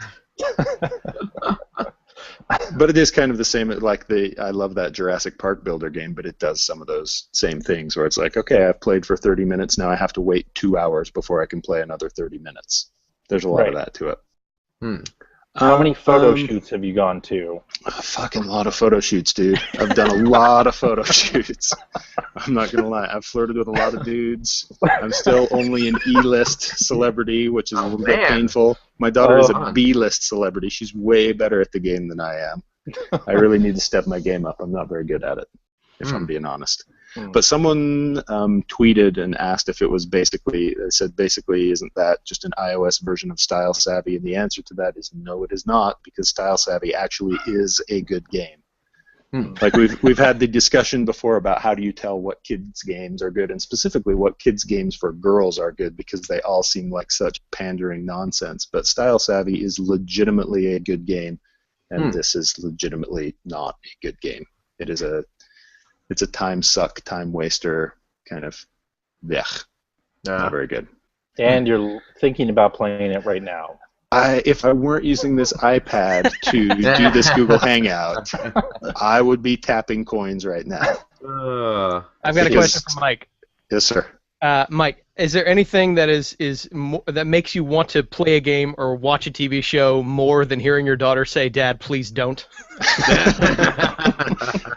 But it is kind of the same. I love that Jurassic Park Builder game, but it does some of those same things where it's like, okay, I've played for 30 minutes, now I have to wait 2 hours before I can play another 30 minutes. There's a lot of that to it. How many photo shoots have you gone to? A fucking lot of photo shoots, dude. I've done a lot of photo shoots. I'm not going to lie. I've flirted with a lot of dudes. I'm still only an E-list celebrity, which is a little bit painful. My daughter is a B-list celebrity. She's way better at the game than I am. I really need to step my game up. I'm not very good at it, if I'm being honest. But someone tweeted and asked if it was they said basically, isn't that just an iOS version of Style Savvy? And the answer to that is no, it is not, because Style Savvy actually is a good game. Like we've had the discussion before about how do you tell what kids games are good, and specifically what kids games for girls are good, because they all seem like such pandering nonsense. But Style Savvy is legitimately a good game, and this is legitimately not a good game. It's a time suck, time waster, kind of, not very good. And you're thinking about playing it right now. If I weren't using this iPad to do this Google Hangout, I would be tapping coins right now. I've got a question for Mike. Yes, sir. Mike, is there anything that that makes you want to play a game or watch a TV show more than hearing your daughter say, "Dad, please don't"?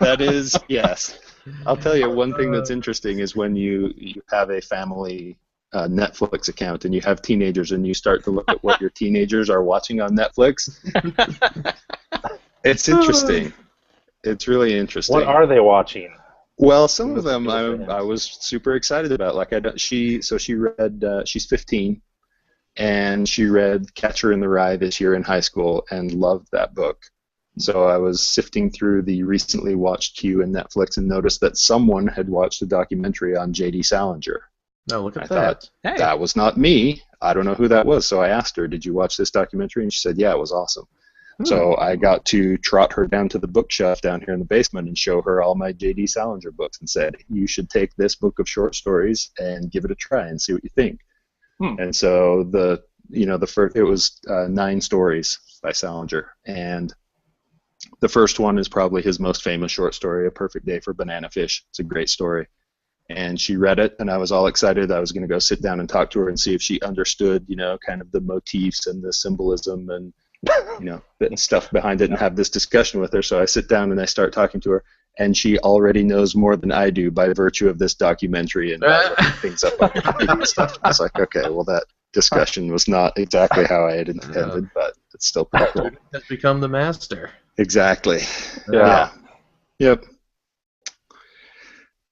That is, yes. I'll tell you, one thing that's interesting is when you have a family Netflix account and you have teenagers and you start to look at what your teenagers are watching on Netflix. It's interesting. It's really interesting. What are they watching? Well, some of them I was super excited about. Like she read. She's 15, and she read Catcher in the Rye this year in high school and loved that book. So I was sifting through the recently watched queue in Netflix and noticed that someone had watched a documentary on J.D. Salinger. No, look at I that. thought, that was not me. I don't know who that was. So I asked her, "Did you watch this documentary?" And she said, "Yeah, it was awesome." So I got to trot her down to the bookshelf down here in the basement and show her all my J.D. Salinger books and said, "You should take this book of short stories and give it a try and see what you think." And so it was 9 stories by Salinger, and the first one is probably his most famous short story, A Perfect Day for Banana Fish. It's a great story. and she read it, and I was all excited. I was going to go sit down and talk to her and see if she understood, kind of the motifs and the symbolism and, and stuff behind it, and have this discussion with her. So I sit down and I start talking to her, and she already knows more than I do by virtue of this documentary and by looking things up on Wikipedia and stuff. I was like, okay, well, that discussion was not exactly how I had intended, but it's still pretty cool. Has become the master. Exactly. Yeah. Yep.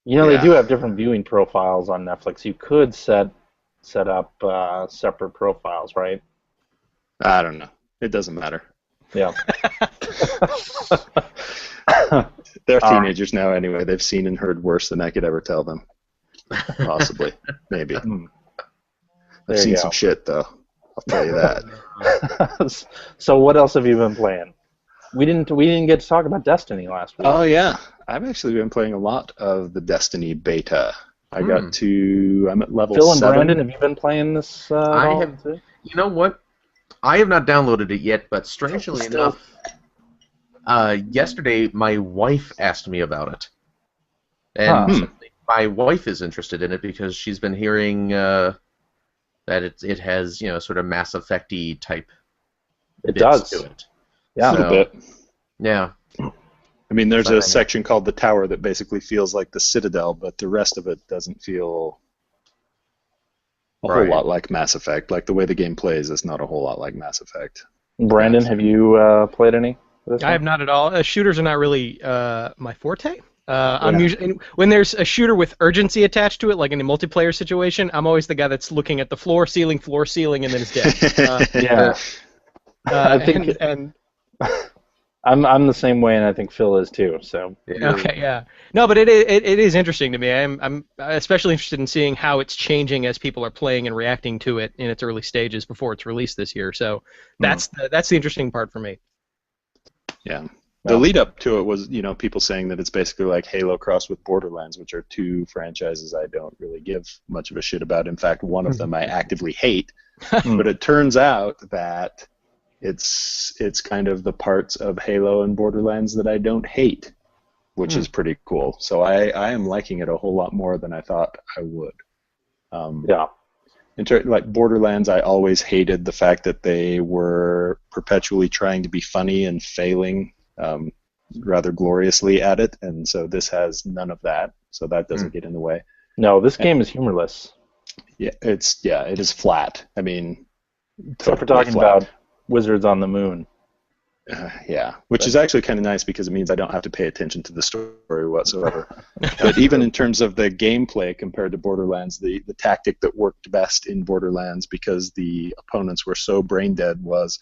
They do have different viewing profiles on Netflix. You could set up separate profiles, right? I don't know. It doesn't matter. Yeah. They're teenagers now anyway. They've seen and heard worse than I could ever tell them. Possibly. Maybe. I've seen some shit, though. I'll tell you that. So what else have you been playing? We didn't get to talk about Destiny last week. Oh, yeah. I've actually been playing a lot of the Destiny beta. I'm at level 7. Phil and Brandon, have you been playing this? I have. You know what? I have not downloaded it yet, but strangely enough, yesterday my wife asked me about it, and my wife is interested in it because she's been hearing that it has sort of Mass Effect-y type. It does. To it. Yeah, a little bit. Yeah. I mean, there's a section called the Tower that basically feels like the Citadel, but the rest of it doesn't feel a whole lot like Mass Effect. Like, the way the game plays is not a whole lot like Mass Effect. Brandon, have you played any? I have not at all. Shooters are not really my forte. I'm usually when there's a shooter with urgency attached to it, like in a multiplayer situation, I'm always the guy that's looking at the floor, ceiling, and then it's dead. I think I'm the same way, and I think Phil is too. So okay, yeah, no, but it is interesting to me. I'm especially interested in seeing how it's changing as people are playing and reacting to it in its early stages before it's released this year. So that's the interesting part for me. Yeah. The lead up to it was, people saying that it's basically like Halo crossed with Borderlands, which are two franchises I don't really give much of a shit about. In fact, one of them I actively hate. But it turns out that it's kind of the parts of Halo and Borderlands that I don't hate, which is pretty cool. So I am liking it a whole lot more than I thought I would. Like Borderlands, I always hated the fact that they were perpetually trying to be funny and failing rather gloriously at it, and so this has none of that, so that doesn't get in the way. No, this game is humorless. Yeah, it is flat. I mean, except for talking about Wizards on the Moon. Which is actually kind of nice because it means I don't have to pay attention to the story whatsoever. But even in terms of the gameplay compared to Borderlands, the tactic that worked best in Borderlands, because the opponents were so brain dead, was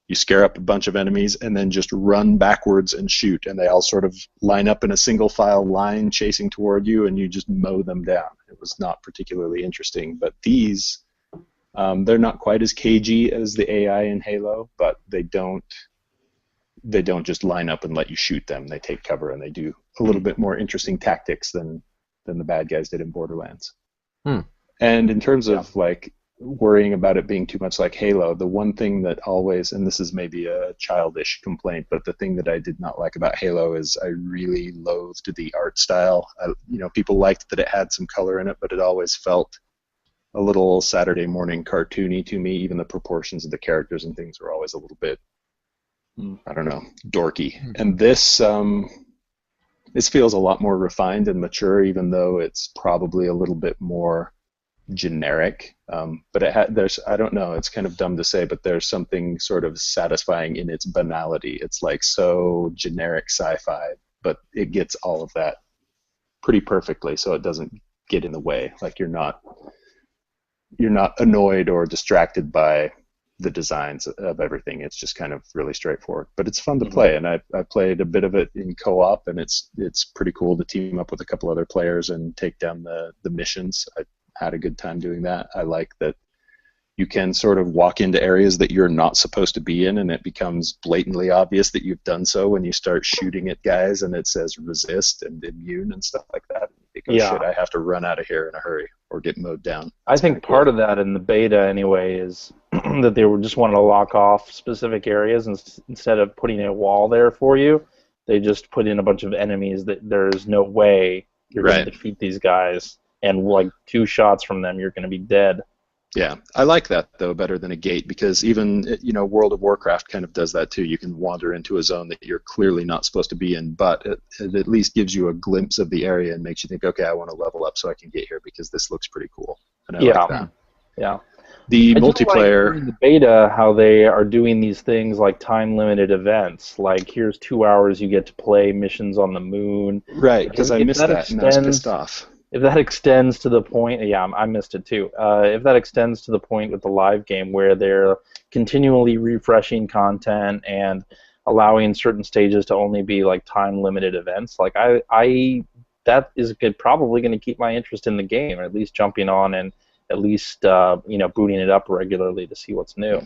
you scare up a bunch of enemies and then just run backwards and shoot, and they all sort of line up in a single file line chasing toward you, and you just mow them down. It was not particularly interesting, but these, they're not quite as cagey as the AI in Halo, but they don't just line up and let you shoot them. They take cover, and they do a little bit more interesting tactics than the bad guys did in Borderlands. And in terms of like worrying about it being too much like Halo, the one thing that always, and this is maybe a childish complaint, but the thing that I did not like about Halo is I really loathed the art style. People liked that it had some color in it, but it always felt a little Saturday morning cartoony to me. Even the proportions of the characters and things were always a little bit, I don't know, dorky. And this feels a lot more refined and mature, even though it's probably a little bit more generic. But I don't know, it's kind of dumb to say, but there's something sort of satisfying in its banality. It's like so generic sci-fi, but it gets all of that pretty perfectly, so it doesn't get in the way. Like you're not annoyed or distracted by the designs of everything. It's just kind of really straightforward, but it's fun to play, and I played a bit of it in co-op, and it's pretty cool to team up with a couple other players and take down the missions. I had a good time doing that. I like that you can sort of walk into areas that you're not supposed to be in, and it becomes blatantly obvious that you've done so when you start shooting at guys and it says resist and immune and stuff like that. Because shit, I have to run out of here in a hurry or get mowed down. I think part of that in the beta anyway is that they were just wanting to lock off specific areas, and instead of putting a wall there for you, they just put in a bunch of enemies that there's no way you're going Right. to defeat these guys, and like 2 shots from them, you're going to be dead. Yeah, I like that though better than a gate, because even World of Warcraft kind of does that too. You can wander into a zone that you're clearly not supposed to be in, but it at least gives you a glimpse of the area and makes you think, okay, I want to level up so I can get here because this looks pretty cool, and I like that. Yeah. The I do like multiplayer. in the beta how they are doing these things like time-limited events. Like, here's 2 hours you get to play missions on the moon. Right, because I If missed that that and I was extends- pissed off. If that extends to the point, yeah, I missed it too. If that extends to the point with the live game where they're continually refreshing content and allowing certain stages to only be like time-limited events, like I that is probably going to keep my interest in the game, or at least jumping on and at least booting it up regularly to see what's new.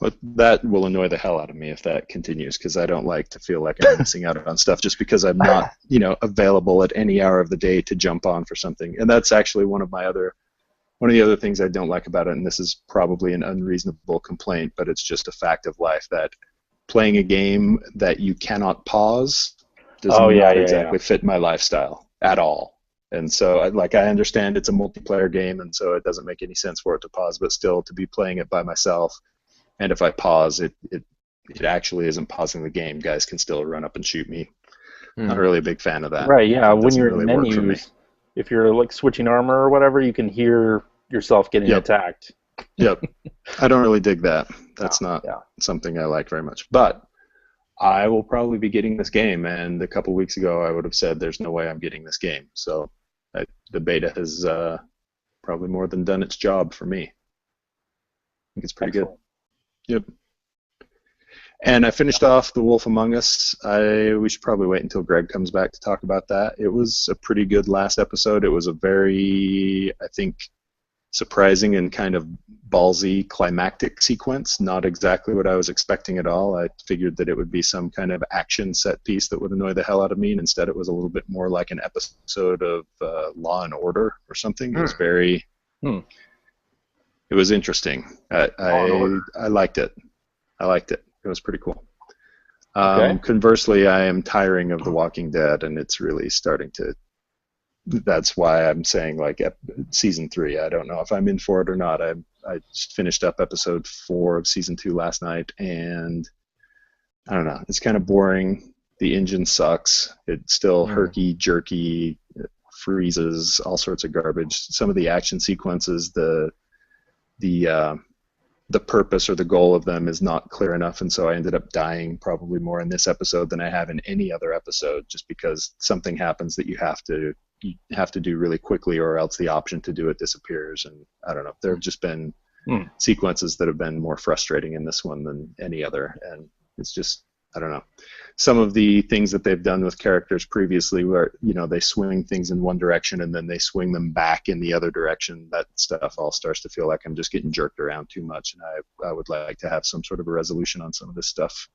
But that will annoy the hell out of me if that continues, because I don't like to feel like I'm missing out on stuff just because I'm not, available at any hour of the day to jump on for something. And that's actually one of the other things I don't like about it, and this is probably an unreasonable complaint, but it's just a fact of life, that playing a game that you cannot pause does not exactly fit my lifestyle at all. And so, I understand it's a multiplayer game, and so it doesn't make any sense for it to pause, but still, to be playing it by myself, and if I pause, it actually isn't pausing the game. Guys can still run up and shoot me. Not really a big fan of that. Right, yeah. It When doesn't you're really in work for me. menus, if you're like switching armor or whatever, you can hear yourself getting attacked. Yep. I don't really dig that. That's not something I like very much. But I will probably be getting this game, and a couple weeks ago I would have said there's no way I'm getting this game. So the beta has probably more than done its job for me. I think it's pretty good. Yep. And I finished off The Wolf Among Us. We should probably wait until Greg comes back to talk about that. It was a pretty good last episode. It was a very, I think, surprising and kind of ballsy climactic sequence. Not exactly what I was expecting at all. I figured that it would be some kind of action set piece that would annoy the hell out of me, and instead it was a little bit more like an episode of Law and Order or something. It was very... It was interesting. I liked it. It was pretty cool. Conversely, I am tiring of The Walking Dead, and it's really starting to... That's why I'm saying, Season 3. I don't know if I'm in for it or not. I just finished up Episode 4 of Season 2 last night, and I don't know. It's kind of boring. The engine sucks. It's still herky-jerky. It freezes, all sorts of garbage. Some of the action sequences, the purpose or the goal of them is not clear enough, and so I ended up dying probably more in this episode than I have in any other episode, just because something happens that you have to do really quickly, or else the option to do it disappears. And I don't know, there have just been sequences that have been more frustrating in this one than any other, and it's just, I don't know. Some of the things that they've done with characters previously, where they swing things in one direction and then they swing them back in the other direction, that stuff all starts to feel like I'm just getting jerked around too much, and I would like to have some sort of a resolution on some of this stuff.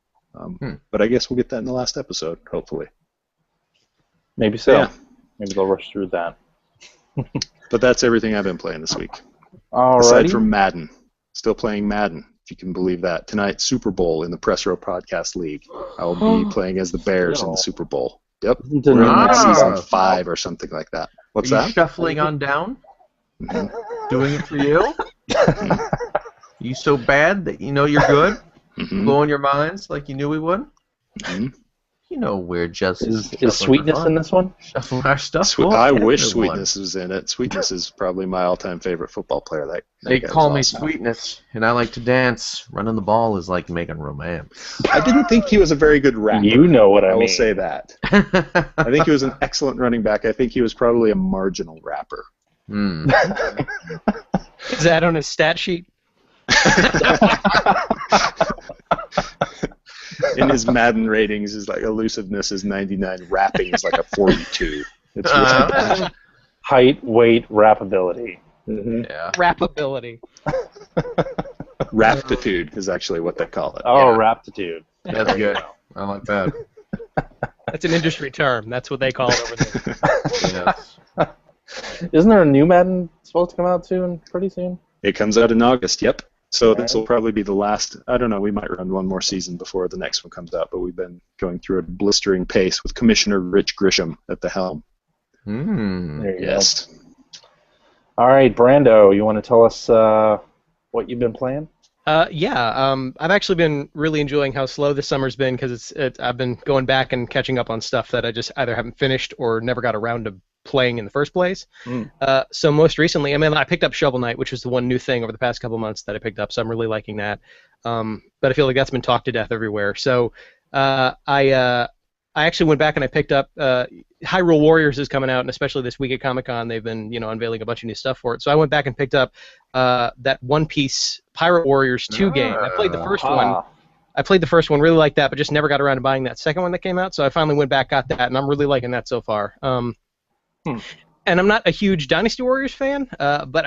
But I guess we'll get that in the last episode, hopefully. Maybe so. Yeah. Maybe they'll rush through that. But that's everything I've been playing this week. Alrighty. Aside from Madden. Still playing Madden, if you can believe that. Tonight, Super Bowl in the Press Row Podcast League. I will be playing as the Bears in the Super Bowl. Yep. We're in season 5 or something like that. What's that? Shuffling on down? Doing it for you? You so bad that you know you're good? Blowing your minds like you knew we would? You know we're just... Is Sweetness in this one? Shuffling our stuff? I wish Sweetness was in it. Sweetness is probably my all-time favorite football player. They call me Sweetness, and I like to dance. Running the ball is like making romance. I didn't think he was a very good rapper. You know what I mean. I will say that. I think he was an excellent running back. I think he was probably a marginal rapper. Is that on his stat sheet? In his Madden ratings, his elusiveness is 99, rapping is a 42. It's really bad. Height, weight, rapability. Yeah. Rapability. Raptitude is actually what they call it. Oh, raptitude. That's good. I like that. That's an industry term. That's what they call it over there. Yes. Isn't there a new Madden supposed to come out soon? Pretty soon? It comes out in August, yep. So this will probably be the last. I don't know, we might run one more season before the next one comes out, but we've been going through a blistering pace with Commissioner Rich Grisham at the helm. There you Yes. go. All right, Brando, you want to tell us what you've been playing? I've actually been really enjoying how slow this summer's been because I've been going back and catching up on stuff that I just either haven't finished or never got around to playing in the first place. So most recently, I picked up Shovel Knight, which was the one new thing over the past couple months that I picked up, so I'm really liking that. But I feel like that's been talked to death everywhere. So I actually went back and I picked up Hyrule Warriors is coming out, and especially this week at Comic-Con, they've been unveiling a bunch of new stuff for it. So I went back and picked up that One Piece Pirate Warriors 2 game. I played the first one. I played the first one, really liked that, but just never got around to buying that second one that came out. So I finally went back, got that, and I'm really liking that so far. And I'm not a huge Dynasty Warriors fan, but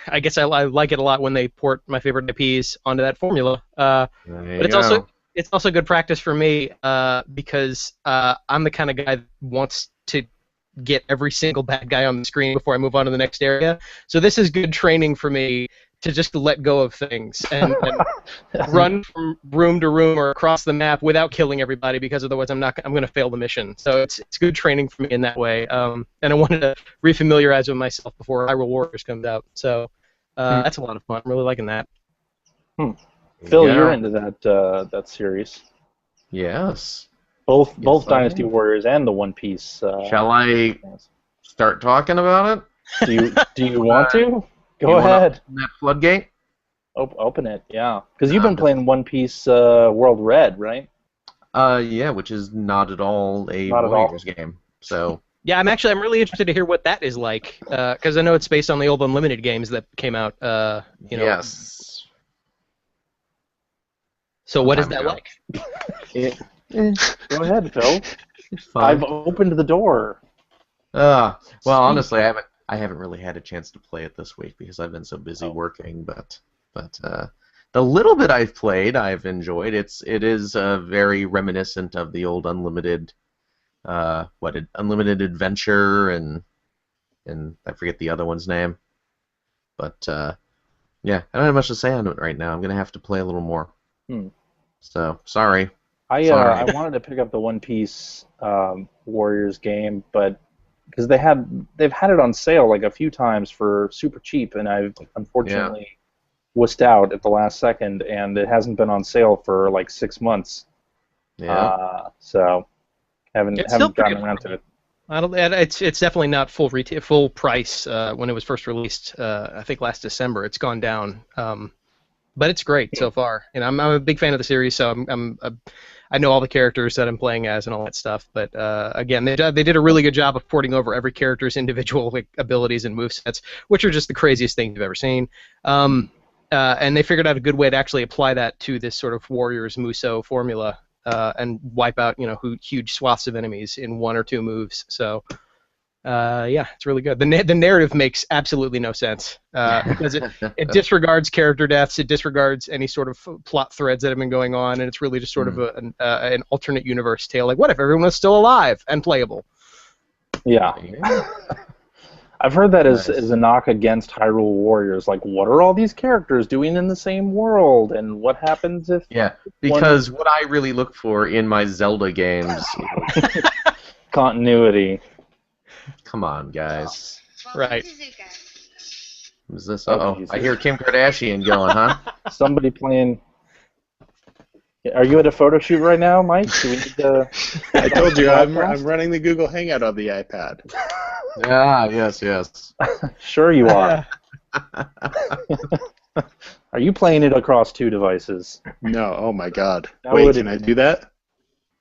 I guess I like it a lot when they port my favorite IPs onto that formula. But it's also good practice for me because I'm the kind of guy that wants to get every single bad guy on the screen before I move on to the next area. So this is good training for me to just let go of things and run from room to room or across the map without killing everybody, because otherwise I'm going to fail the mission. So it's good training for me in that way. And I wanted to refamiliarize with myself before Hyrule Warriors comes out. So that's a lot of fun. I'm really liking that. Phil, you're into that series. Yes. Both Yes, Dynasty Warriors and the One Piece. Shall I start talking about it? Do you want to? Go ahead. Open that floodgate? Open it, yeah. Because you've been playing One Piece World Red, right? Yeah, which is not at all a Warriors game. So. Yeah, I'm really interested to hear what that is like, because I know it's based on the old Unlimited games that came out. Yes. So what is that like? Go ahead, Phil. I've opened the door. Well, honestly, I haven't really had a chance to play it this week because I've been so busy working. But the little bit I've played, I've enjoyed. It is very reminiscent of the old Unlimited, Unlimited Adventure and I forget the other one's name. But yeah, I don't have much to say on it right now. I'm gonna have to play a little more. So sorry. I wanted to pick up the One Piece Warriors game, but because they've had it on sale like a few times for super cheap, and I've unfortunately wussed out at the last second, and it hasn't been on sale for like 6 months. Yeah. So haven't gotten around to it. It's definitely not full price when it was first released. I think last December. It's gone down. But it's great so far, and I'm a big fan of the series, so I know all the characters that I'm playing as and all that stuff. But again, they did a really good job of porting over every character's individual abilities and movesets, which are just the craziest things you've ever seen. And they figured out a good way to actually apply that to this sort of Warriors Muso formula and wipe out huge swaths of enemies in 1 or 2 moves. So. Yeah, it's really good. The narrative makes absolutely no sense because it disregards character deaths, it disregards any sort of plot threads that have been going on, and it's really just sort of an alternate universe tale. Like, what if everyone was still alive and playable? Yeah. I've heard that as a knock against Hyrule Warriors. Like, what are all these characters doing in the same world, and what happens if... Yeah, because what I really look for in my Zelda games... Continuity. Come on, guys. Right. Who's this? Uh-oh. I hear Kim Kardashian going, huh? Somebody playing... Are you at a photo shoot right now, Mike? Do we need to... I told you, I'm running the Google Hangout on the iPad. Yes. Sure you are. Are you playing it across 2 devices? No, oh my god. Wait, can I do that?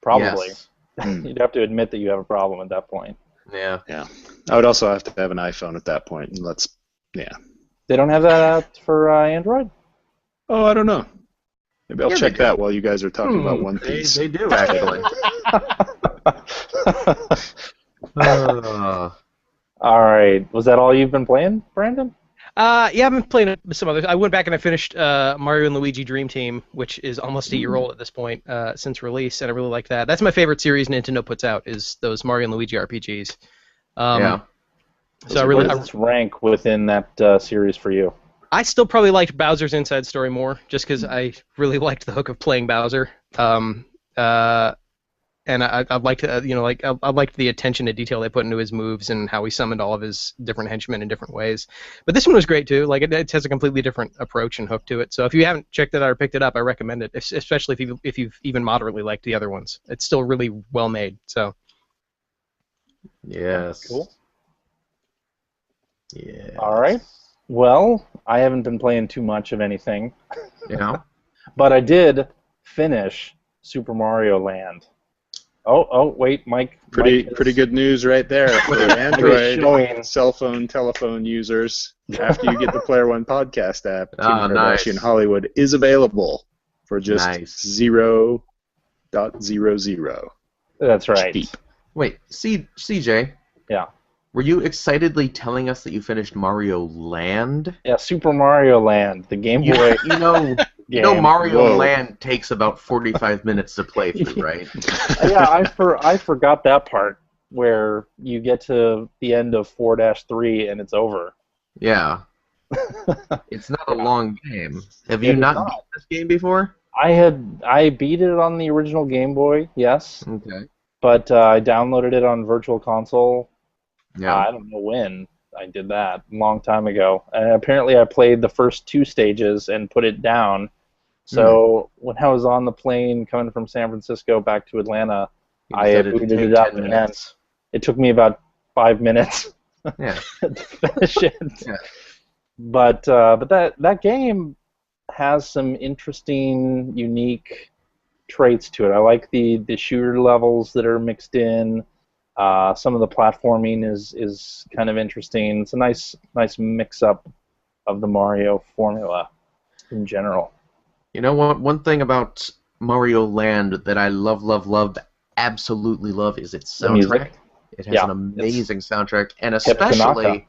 Probably. Yes. You'd have to admit that you have a problem at that point. Yeah. I would also have to have an iPhone at that point, and They don't have that out for Android? Oh, I don't know. Maybe I'll check that while you guys are talking about One Piece. They do, actually. All right. Was that all you've been playing, Brandon? Yeah, I've been playing some others. I went back and I finished Mario and Luigi Dream Team, which is almost a year old at this point since release, and I really like that. That's my favorite series Nintendo puts out, is those Mario and Luigi RPGs. So where does this rank within that series for you? I still probably liked Bowser's Inside Story more, just because I really liked the hook of playing Bowser. and I liked I liked the attention to detail they put into his moves and how he summoned all of his different henchmen in different ways. But this one was great too. Like it has a completely different approach and hook to it. So if you haven't checked it out or picked it up, I recommend it, especially if you've even moderately liked the other ones. It's still really well made. So Yes. Cool. Yeah. All right. Well, I haven't been playing too much of anything, Yeah. but I did finish Super Mario Land. Oh, wait, Mike. Pretty Mike is- good news right there for showing- Android cell phone, telephone users. After you get the Player One podcast app, Kim Ah, nice. Kardashian Hollywood is available for just Nice. 0.00. That's right. Cheap. Wait, CJ. Yeah. Were you excitedly telling us that you finished Mario Land? Yeah, Super Mario Land, the Game You, Boy you know, you know game. Mario Whoa. Land takes about 45 minutes to play through, right? Yeah, I forgot that part where you get to the end of 4-3 and it's over. Yeah. It's not a long game. Have It you is not not. beat this game before? I beat it on the original Game Boy, yes, Okay. but I downloaded it on Virtual Console. Yeah. I don't know when I did that, a long time ago. And apparently I played the first 2 stages and put it down. So when I was on the plane coming from San Francisco back to Atlanta, You I decided to booted take it up 10 and minutes. it took me about 5 minutes Yeah. to finish it. Yeah. But that game has some interesting, unique traits to it. I like the shooter levels that are mixed in. Some of the platforming is kind of interesting. It's a nice mix up of the Mario formula in general. You know what? One thing about Mario Land that I love, absolutely love is its The music. soundtrack. It has Yeah, an amazing soundtrack, and Hip Tanaka. especially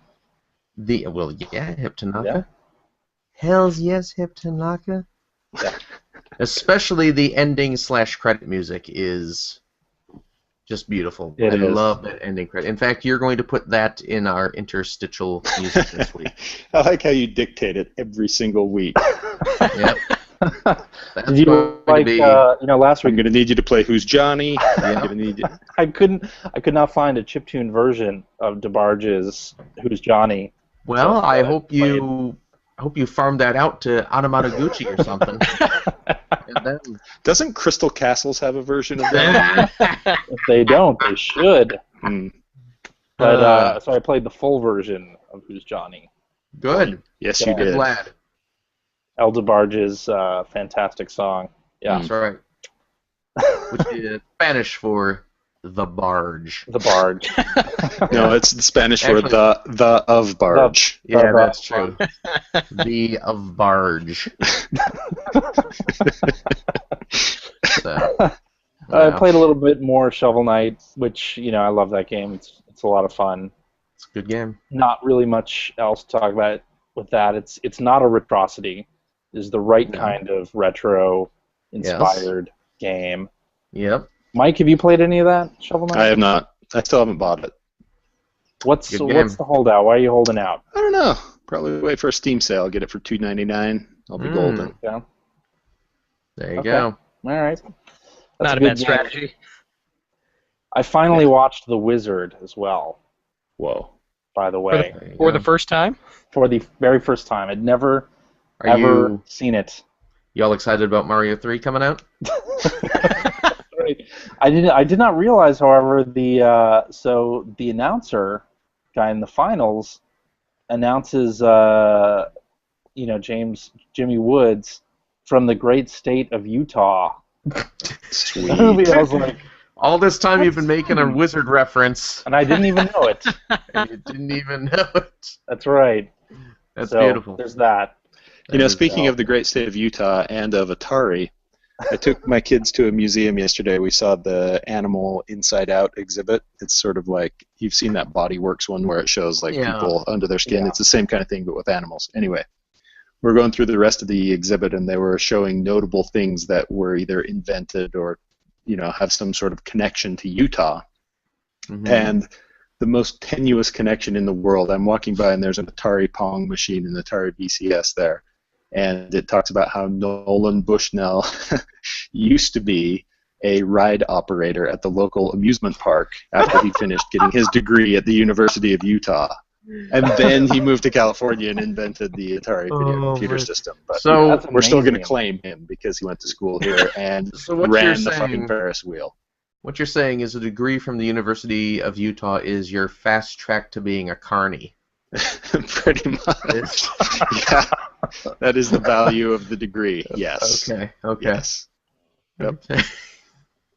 Hip Tanaka. Yeah. Hells yes, Hip Tanaka. Yeah. Especially the ending / credit music is just beautiful. It I is. love that ending credit. In fact, you're going to put that in our interstitial music this week. I like how you dictate it every single week. Yep. That's Did you going to like be, last I'm week going to need you to play Who's Johnny. I'm Yeah. going to need you. I could not find a chiptune version of DeBarge's Who's Johnny. well, so I I hope you farmed that out to Anamataguchi or something. And then, Doesn't Crystal Castles have a version of that? If they don't, they should. Hmm. But so I played the full version of Who's Johnny. good. Yes, Yeah. you did. Glad. El DeBarge's fantastic song. Yeah, That's right. Which is Spanish for the barge. the barge. No, it's the Spanish for Actually- the of barge. Yeah, The that's true. The of barge. So, I yeah, played a little bit more Shovel Knight, which I love that game. It's a lot of fun. it's a good game. Not really much else to talk about with that. It's not a retrocity. It's the right No. kind of retro inspired game. Yep. Mike, have you played any of that Shovel Knight? I have not. I still haven't bought it. What's Good game. the holdout? Why are you holding out? I don't know. Probably wait for a Steam sale. Get it for $2.99. I'll be golden. Yeah. There you Okay. go. All right. That's not a good bad game. strategy. I finally watched The Wizard as well, Whoa. by the way, There you For go. the first time? for the very first time. I'd never Are ever you seen it. y'all excited about Mario 3 coming out? Right. I did not realize, however, so the announcer guy in the finals announces Jimmy Woods from the great state of Utah. Sweet. I was like, All this time you've been making a wizard reference, and I didn't even know it. and you didn't even know it. That's right. That's So, beautiful. There's that. You know, That is speaking of the great state of Utah and of Atari, I took my kids to a museum yesterday. We saw the Animal Inside Out exhibit. It's sort of like, you've seen that Body Works one where it shows like Yeah. people under their skin. Yeah. It's the same kind of thing, but with animals. Anyway, we're going through the rest of the exhibit, and they were showing notable things that were either invented or, have some sort of connection to Utah. Mhm. And the most tenuous connection in the world. I'm walking by and there's an Atari Pong machine, an Atari VCS there, and it talks about how Nolan Bushnell used to be a ride operator at the local amusement park after he finished getting his degree at the University of Utah. And then he moved to California and invented the Atari video computer system. But So we're still going to claim him because he went to school here and So what you're ran the saying- fucking Ferris wheel. what you're saying is a degree from the University of Utah is your fast track to being a carny. Pretty much. Yeah. That is the value of the degree. Yes. Okay. Yes. Yep. Okay.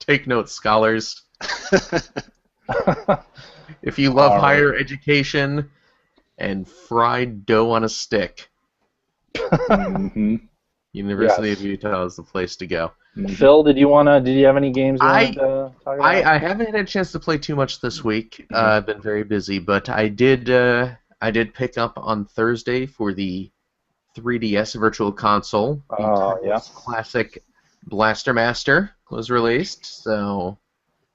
Take notes, scholars. If you love All right. higher education and fried dough on a stick, hmm University Yes. of Utah is the place to go. Phil, did you have any games you wanted to talk about? I haven't had a chance to play too much this week. I've been very busy, but I did pick up on Thursday for the 3DS Virtual Console. The Oh, yeah. timeless classic Blaster Master was released. So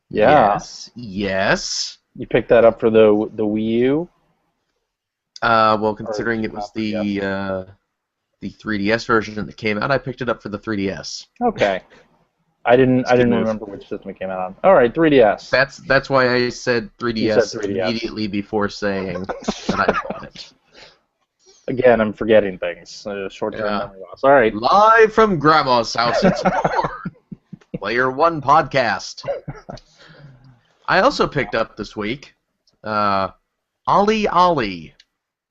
Yeah. yes. You picked that up for the Wii U? Well, considering it was not the the 3DS version that came out, I picked it up for the 3DS. Okay. I didn't good move. remember which system it came out on. All right, 3DS. That's why I said 3DS, said 3DS. immediately before saying that I bought it. Again, I'm forgetting things. Short-term Yeah. memory loss. All right. Live from Grandma's house, it's more Player One podcast. I also picked up this week, Ollie Ollie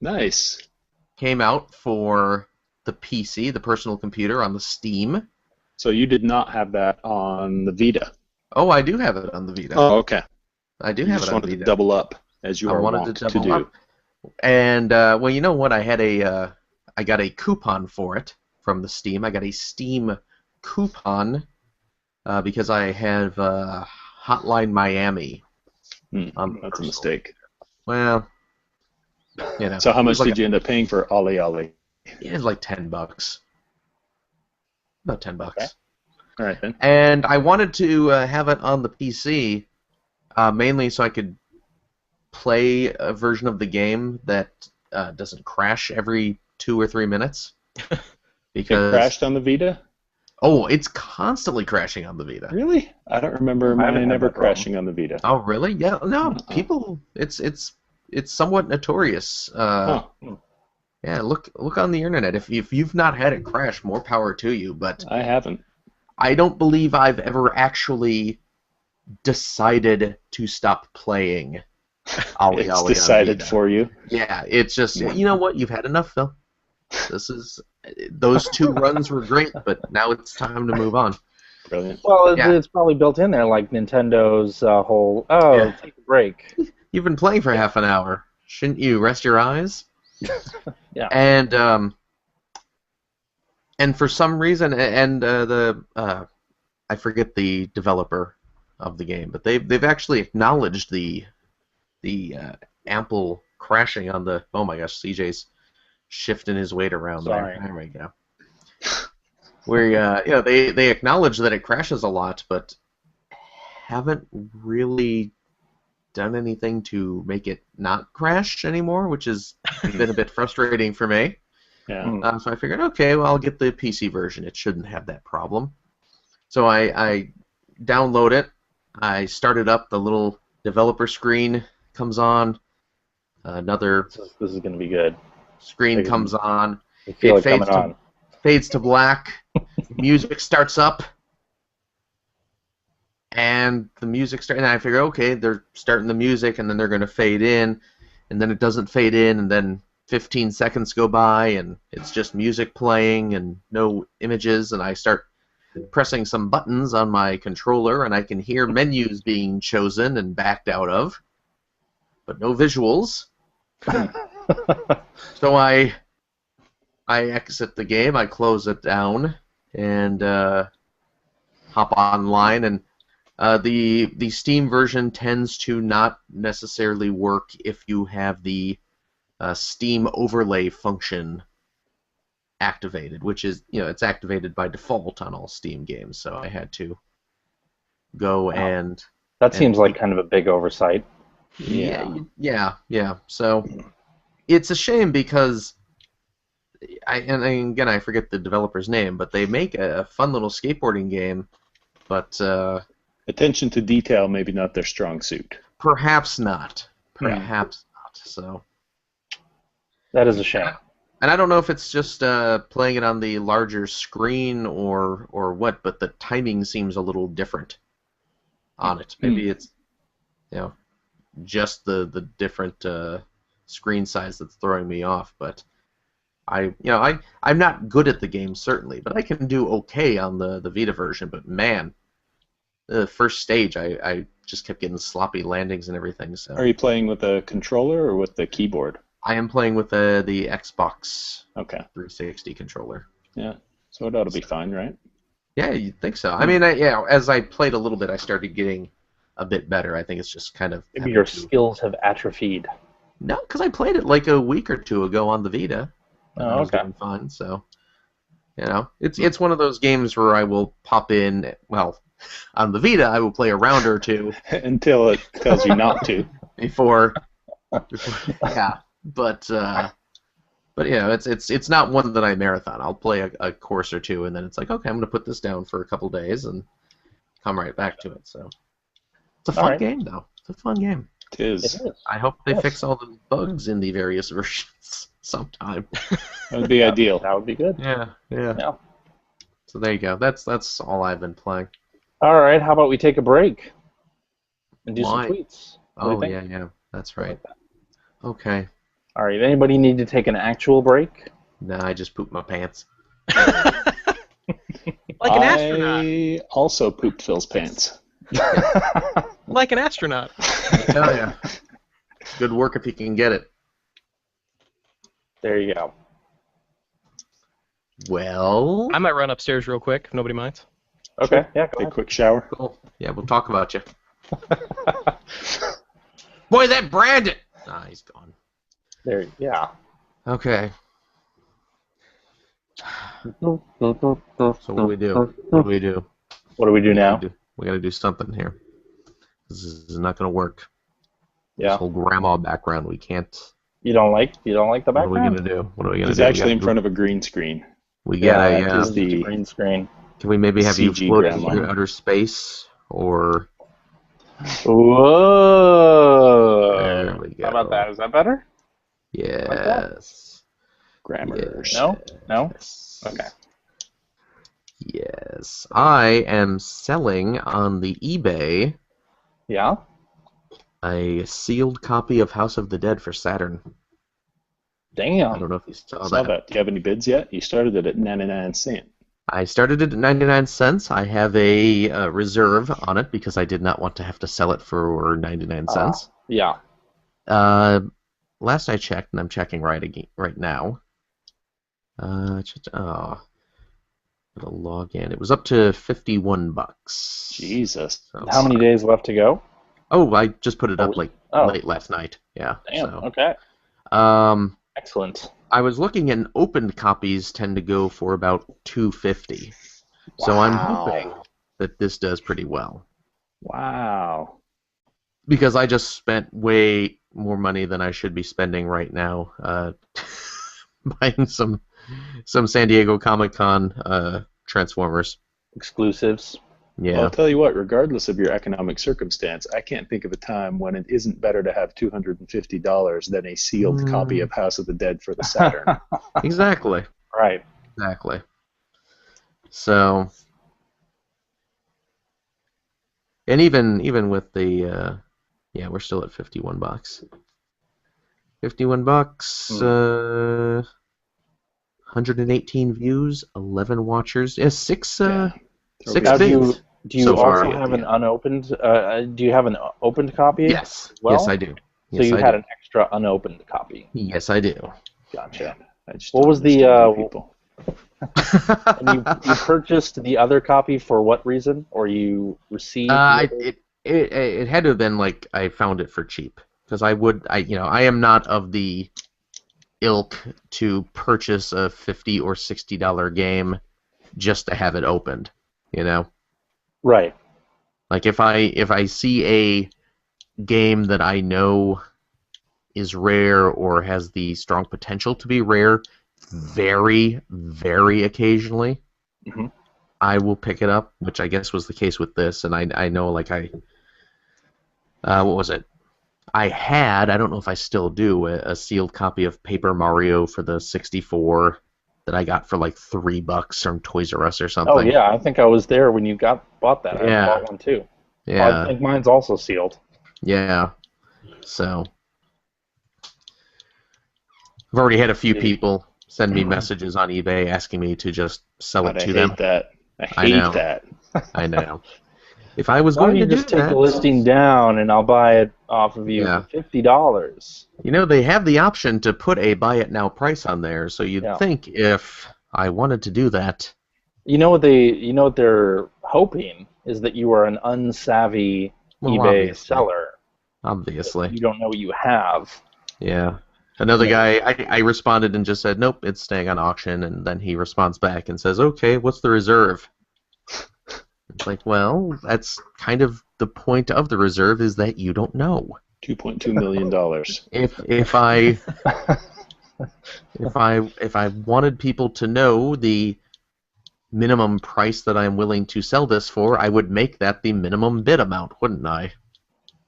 Nice. came out for the PC, the personal computer, on the Steam. So you did not have that on the Vita. Oh, I do have it on the Vita. Oh, okay. I do You have just it on wanted the to Vita. double up, as you I are wanted wont to to double do. up. And well, you know what? I had I got a coupon for it from the Steam. I got a Steam coupon because I have Hotline Miami. That's a personal. mistake. Well, you know. So how much it was did you end up paying for Ollie Ollie? It was like $10. About $10. Okay. All right, then. And I wanted to have it on the PC, mainly so I could play a version of the game that doesn't crash every 2 or 3 minutes. It Because crashed on the Vita? oh, it's constantly crashing on the Vita. Really? I don't remember I haven't mine had ever that problem. crashing on the Vita. Oh, really? Yeah. No, Uh-uh. people. It's somewhat notorious. Huh. Yeah. Look on the internet. If you've not had it crash, more power to you. But I haven't. I don't believe I've ever actually decided to stop playing. Ollie It's Ollie on decided Vita. for you. Yeah, it's just you know what? You've had enough, Phil. Those 2 runs were great, but now it's time to move on. Brilliant. Well, Yeah. it's probably built in there, like Nintendo's whole, Yeah. take a break. You've been playing for half an hour. Shouldn't you rest your eyes? Yeah. And for some reason, I forget the developer of the game, but they've actually acknowledged the ample crashing on the. Oh my gosh, CJ's shifting his weight around Sorry. there. There we go. Where they acknowledge that it crashes a lot, but haven't really done anything to make it not crash anymore, which has been a bit frustrating for me. Yeah. So I figured, okay, well, I'll get the PC version. It shouldn't have that problem. So I download it. I start it up. The little developer screen comes on. Another This is going to be good. screen comes on. I feel It it coming on. fades to black. Music starts up. And the music starts, and I figure, okay, they're starting the music, and then they're going to fade in, and then it doesn't fade in, and then 15 seconds go by, and it's just music playing and no images, and I start pressing some buttons on my controller, and I can hear menus being chosen and backed out of, but no visuals. So I exit the game, I close it down, and hop online, and the Steam version tends to not necessarily work if you have the Steam overlay function activated, which is, it's activated by default on all Steam games, so I had to go and... That seems like kind of a big oversight. Yeah. So it's a shame because again, I forget the developer's name, but they make a fun little skateboarding game, but Attention to detail, maybe not their strong suit. Perhaps not. Perhaps not. So. That is a shame. And I don't know if it's just playing it on the larger screen or what, but the timing seems a little different on it. Maybe it's just the different screen size that's throwing me off. But I'm not good at the game certainly, but I can do okay on the Vita version. But man, the first stage I just kept getting sloppy landings and everything. So. Are you playing with a controller or with the keyboard? I am playing with the Xbox 360 controller. Yeah, so it ought to be fine, right? Yeah, you'd think so. I mean, as I played a little bit, I started getting a bit better. I think it's just kind of... Maybe your skills have atrophied. No, because I played it like a week or two ago on the Vita. Oh, I was doing fine, so... It's one of those games where I will pop in... Well, on the Vita, I will play a round or two. Until it tells you not to. Before yeah. But it's not one that I marathon. I'll play a course or two, and then it's like, okay, I'm going to put this down for a couple days and come right back to it. So it's a fun game, though. It's a fun game. It is. I hope they fix all the bugs in the various versions sometime. That would be ideal. That would be good. Yeah. So there you go. That's all I've been playing. All right. How about we take a break and do some tweets? Oh yeah. That's right. Okay. All right, anybody need to take an actual break? Nah, I just pooped my pants. Like an astronaut. I also pooped Phil's pants. Like an astronaut. Hell yeah. Good work if you can get it. There you go. Well... I might run upstairs real quick, if nobody minds. Okay, yeah, go Take a ahead. quick shower. Cool. Yeah, we'll talk about you. Boy, that Brandon! Ah, he's gone. There, yeah. Okay. So what do we do? What do we do? What do we do now? We gotta do something here. This is not gonna work. Yeah. This whole grandma background, we can't... You don't like the What are we background? gonna do? What are we gonna He's do? actually in front of a green screen. We gotta, it is the- the green screen. Can we maybe have you CG float grandma. through outer space? Or... Whoa! There we go. How about that? Is that better? Yes. Grammar. No? No? Yes. Okay. Yes. I am selling on the eBay Yeah? a sealed copy of House of the Dead for Saturn. I Damn. don't know if you saw Saw that. that. Do you have any bids yet? You started it at 99 cents. I started it at 99 cents. I have a reserve on it because I did not want to have to sell it for 99 cents. Yeah. Last I checked, and I'm checking right now. Gotta log in. It was up to $51. Jesus. So, How many days left to go? Oh, I just put it up late Oh. last night. Yeah. Damn, So, okay. Excellent. I was looking, and opened copies tend to go for about $250. So I'm hoping that this does pretty well. Wow. Because I just spent way more money than I should be spending right now buying some San Diego Comic-Con Transformers. Exclusives. Yeah. Well, I'll tell you what, regardless of your economic circumstance, I can't think of a time when it isn't better to have $250 than a sealed copy of House of the Dead for the Saturn. Exactly. Right. Exactly. So, and even with the, we're still at $51. $51. 118 views, 11 watchers. Yeah, six Now, bids. do you So far, also have an unopened? Do you have an opened copy? Yes. Well, Yes, I do. So Yes, you I had do. an extra unopened copy. Yes, I do. Gotcha. I just What don't was the, understand you people. And you purchased the other copy for what reason? Or you received? the other- It had to have been like I found it for cheap because I am not of the ilk to purchase a $50 or $60 game just to have it opened. You know, Right. like if I see a game that I know is rare or has the strong potential to be rare, very, very occasionally, Mhm. I will pick it up, which I guess was the case with this. And I know, like, what was it? I don't know if I still do, a sealed copy of Paper Mario for the 64 that I got for like $3 from Toys R Us or something. Oh yeah, I think I was there when you bought that. Yeah. I bought one too. Yeah. I think mine's also sealed. Yeah. So I've already had a few people send me messages on eBay asking me to just sell it to them. I hate that. I know. That. I know. If I was Why going don't to you do just take that, the listing down and I'll buy it off of you for $50? they have the option to put a buy it now price on there. So you'd think if I wanted to do that, what they're hoping is that you are an unsavvy eBay seller. Obviously. You don't know what you have. Yeah. Another guy, I responded and just said, nope, it's staying on auction, and then he responds back and says, okay, what's the reserve? It's like, well, that's kind of the point of the reserve, is that you don't know. $2.2 million. If I wanted people to know the minimum price that I'm willing to sell this for, I would make that the minimum bid amount, wouldn't I?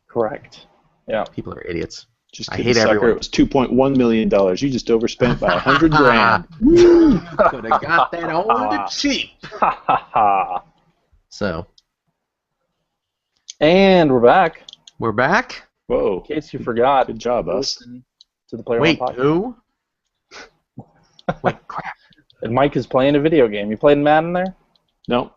Correct. Yeah. People are idiots. Just I kidding, hate sucker. everyone. It was $2.1 million. You just overspent by $100,000. Could have got that on the cheap. So. And we're back. We're back? Whoa. In case you forgot. Good job, us. To the Player Wait, One podcast. who? Wait, crap. And Mike is playing a video game. You playing Madden there? No.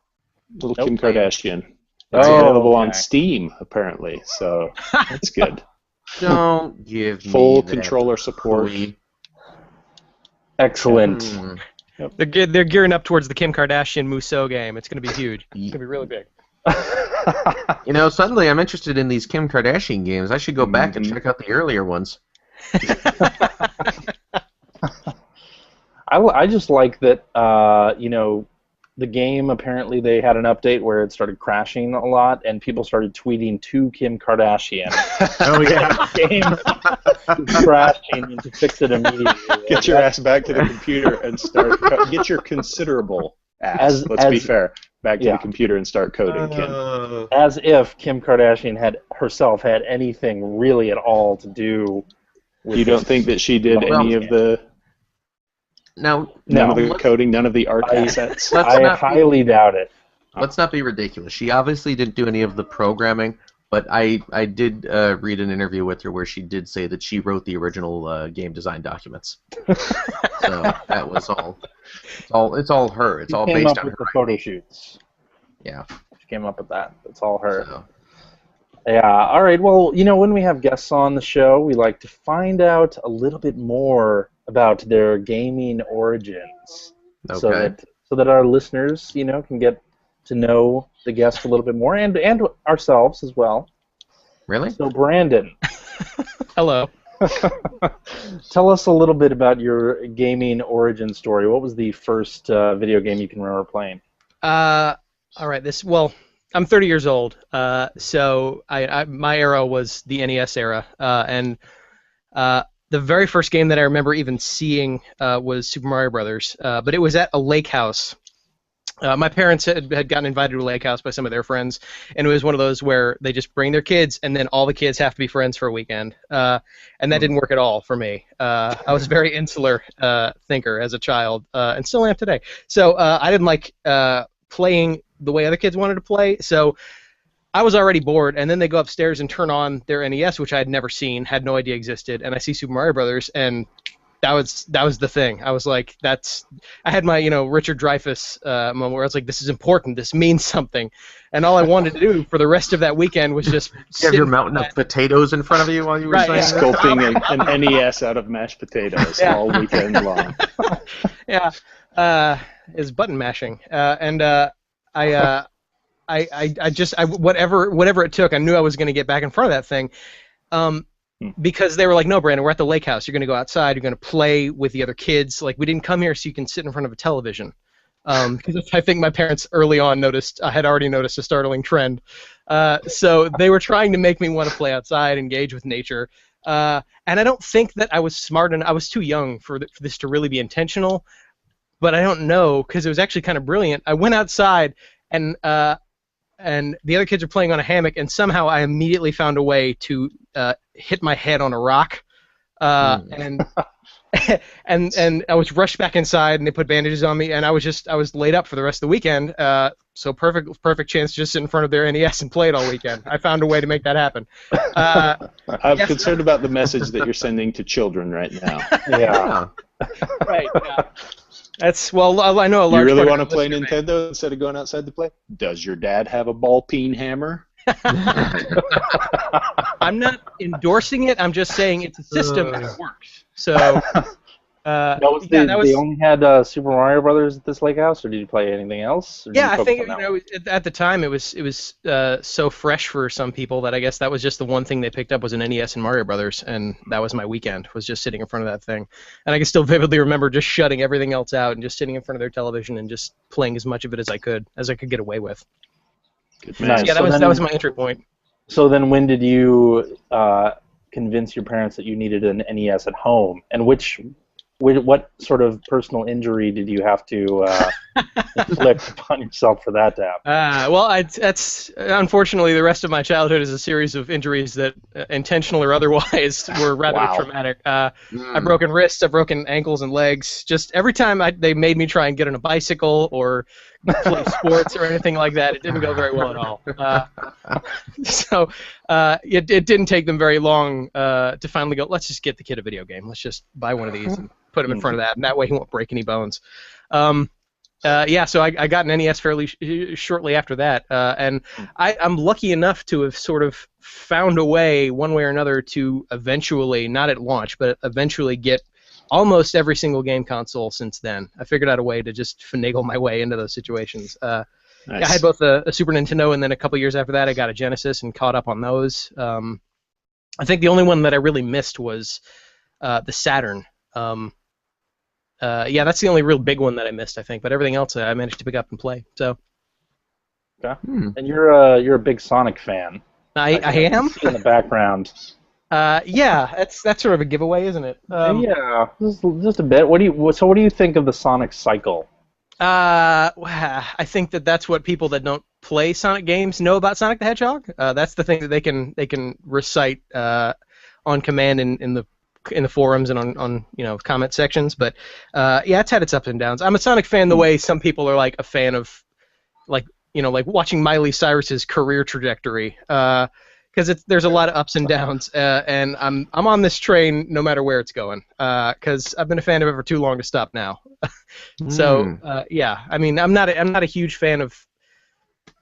Little Kim Kardashian. Oh, It's available on okay. Steam, apparently, so that's good. Don't give me Full that controller support. hooey. Excellent. They're gearing up towards the Kim Kardashian Musso game. It's going to be huge. It's going to be really big. Suddenly I'm interested in these Kim Kardashian games. I should go back and check out the earlier ones. I just like that, the game, apparently they had an update where it started crashing a lot, and people started tweeting to Kim Kardashian. Oh, yeah. The game is crashing, and to fix it immediately. Get your ass back to the computer and start. Get your considerable ass. Let's be fair. Back to the computer and start coding, Kim. As if Kim Kardashian herself had anything really at all to do with You don't think that she did any of the... None of the coding, none of the art assets? I highly doubt it. Let's not be ridiculous. She obviously didn't do any of the programming, but I did read an interview with her where she did say that she wrote the original game design documents. So that was all. It's all her. It's all based on her. She came up with the photo shoots. Yeah. She came up with that. It's all her. So. Yeah, all right. Well, when we have guests on the show, we like to find out a little bit more about their gaming origins. Okay. So that our listeners, can get to know the guest a little bit more, and ourselves as well. Really? So, Brandon. Hello. Tell us a little bit about your gaming origin story. What was the first video game you can remember playing? All right. I'm 30 years old, so my era was the NES era, and the very first game that I remember even seeing was Super Mario Brothers, but it was at a lake house. My parents had gotten invited to a lake house by some of their friends, and it was one of those where they just bring their kids, and then all the kids have to be friends for a weekend, and that didn't work at all for me. I was a very insular thinker as a child, and still am today. So I didn't like playing the way other kids wanted to play, so I was already bored, and then they go upstairs and turn on their NES, which I had never seen, had no idea existed, and I see Super Mario Brothers, and that was the thing. I was like, I had my Richard Dreyfuss moment where I was like, this is important, this means something, and all I wanted to do for the rest of that weekend was just have your mountain of potatoes in front of you while you were saying sculpting an NES out of mashed potatoes all weekend long. Yeah, is button mashing, and whatever it took, I knew I was going to get back in front of that thing, because they were like, no, Brandon, we're at the lake house. You're going to go outside. You're going to play with the other kids. Like, we didn't come here so you can sit in front of a television. Because I think my parents early on had already noticed a startling trend. So they were trying to make me want to play outside, engage with nature. And I don't think that I was smart enough. I was too young for this to really be intentional. but I don't know because it was actually kind of brilliant. I went outside and the other kids were playing on a hammock, and somehow I immediately found a way to hit my head on a rock, and and I was rushed back inside, and they put bandages on me, and I was laid up for the rest of the weekend. So perfect chance to just sit in front of their NES and play it all weekend. I found a way to make that happen. I'm concerned about the message that you're sending to children right now. Yeah. Right. Yeah. That's I know a large. You really part want to of play listener Nintendo instead of going outside to play? Does your dad have a ball-peen hammer? I'm not endorsing it. I'm just saying it's a system and it works. So. They only had Super Mario Brothers at this lake house, or did you play anything else? Yeah, I think at the time it was so fresh for some people that I guess that was just the one thing they picked up was an NES and Mario Brothers, and that was my weekend, was just sitting in front of that thing. And I can still vividly remember just shutting everything else out and just sitting in front of their television and just playing as much of it as I could get away with. Good man. Yeah, that was my entry point. So then, when did you convince your parents that you needed an NES at home, and what sort of personal injury did you have to inflict upon yourself for that to happen? That's unfortunately the rest of my childhood is a series of injuries that, intentional or otherwise, were rather traumatic. I've broken wrists, I've broken ankles and legs. Just every time they made me try and get on a bicycle or play sports or anything like that, it didn't go very well at all. So it didn't take them very long to finally go, let's just get the kid a video game. Let's just buy one of these and put him in front of that, and that way he won't break any bones. So I got an NES fairly shortly after that, and I'm lucky enough to have sort of found a way, one way or another, to eventually, not at launch, but eventually get almost every single game console since then. I figured out a way to just finagle my way into those situations. Nice. I had both a Super Nintendo, and then a couple years after that I got a Genesis and caught up on those. I think the only one that I really missed was the Saturn. That's the only real big one that I missed, I think. But everything else I managed to pick up and play. So. Okay. And you're a big Sonic fan. I am. In the background. That's sort of a giveaway, isn't it? Yeah, just a bit. What do you think of the Sonic cycle? I think that's what people that don't play Sonic games know about Sonic the Hedgehog. That's the thing that they can recite on command in the forums and on comment sections. But it's had its ups and downs. I'm a Sonic fan the way some people are like a fan of like watching Miley Cyrus's career trajectory. Because there's a lot of ups and downs, and I'm on this train no matter where it's going. Because I've been a fan of it for too long to stop now. So I mean, I'm not a huge fan of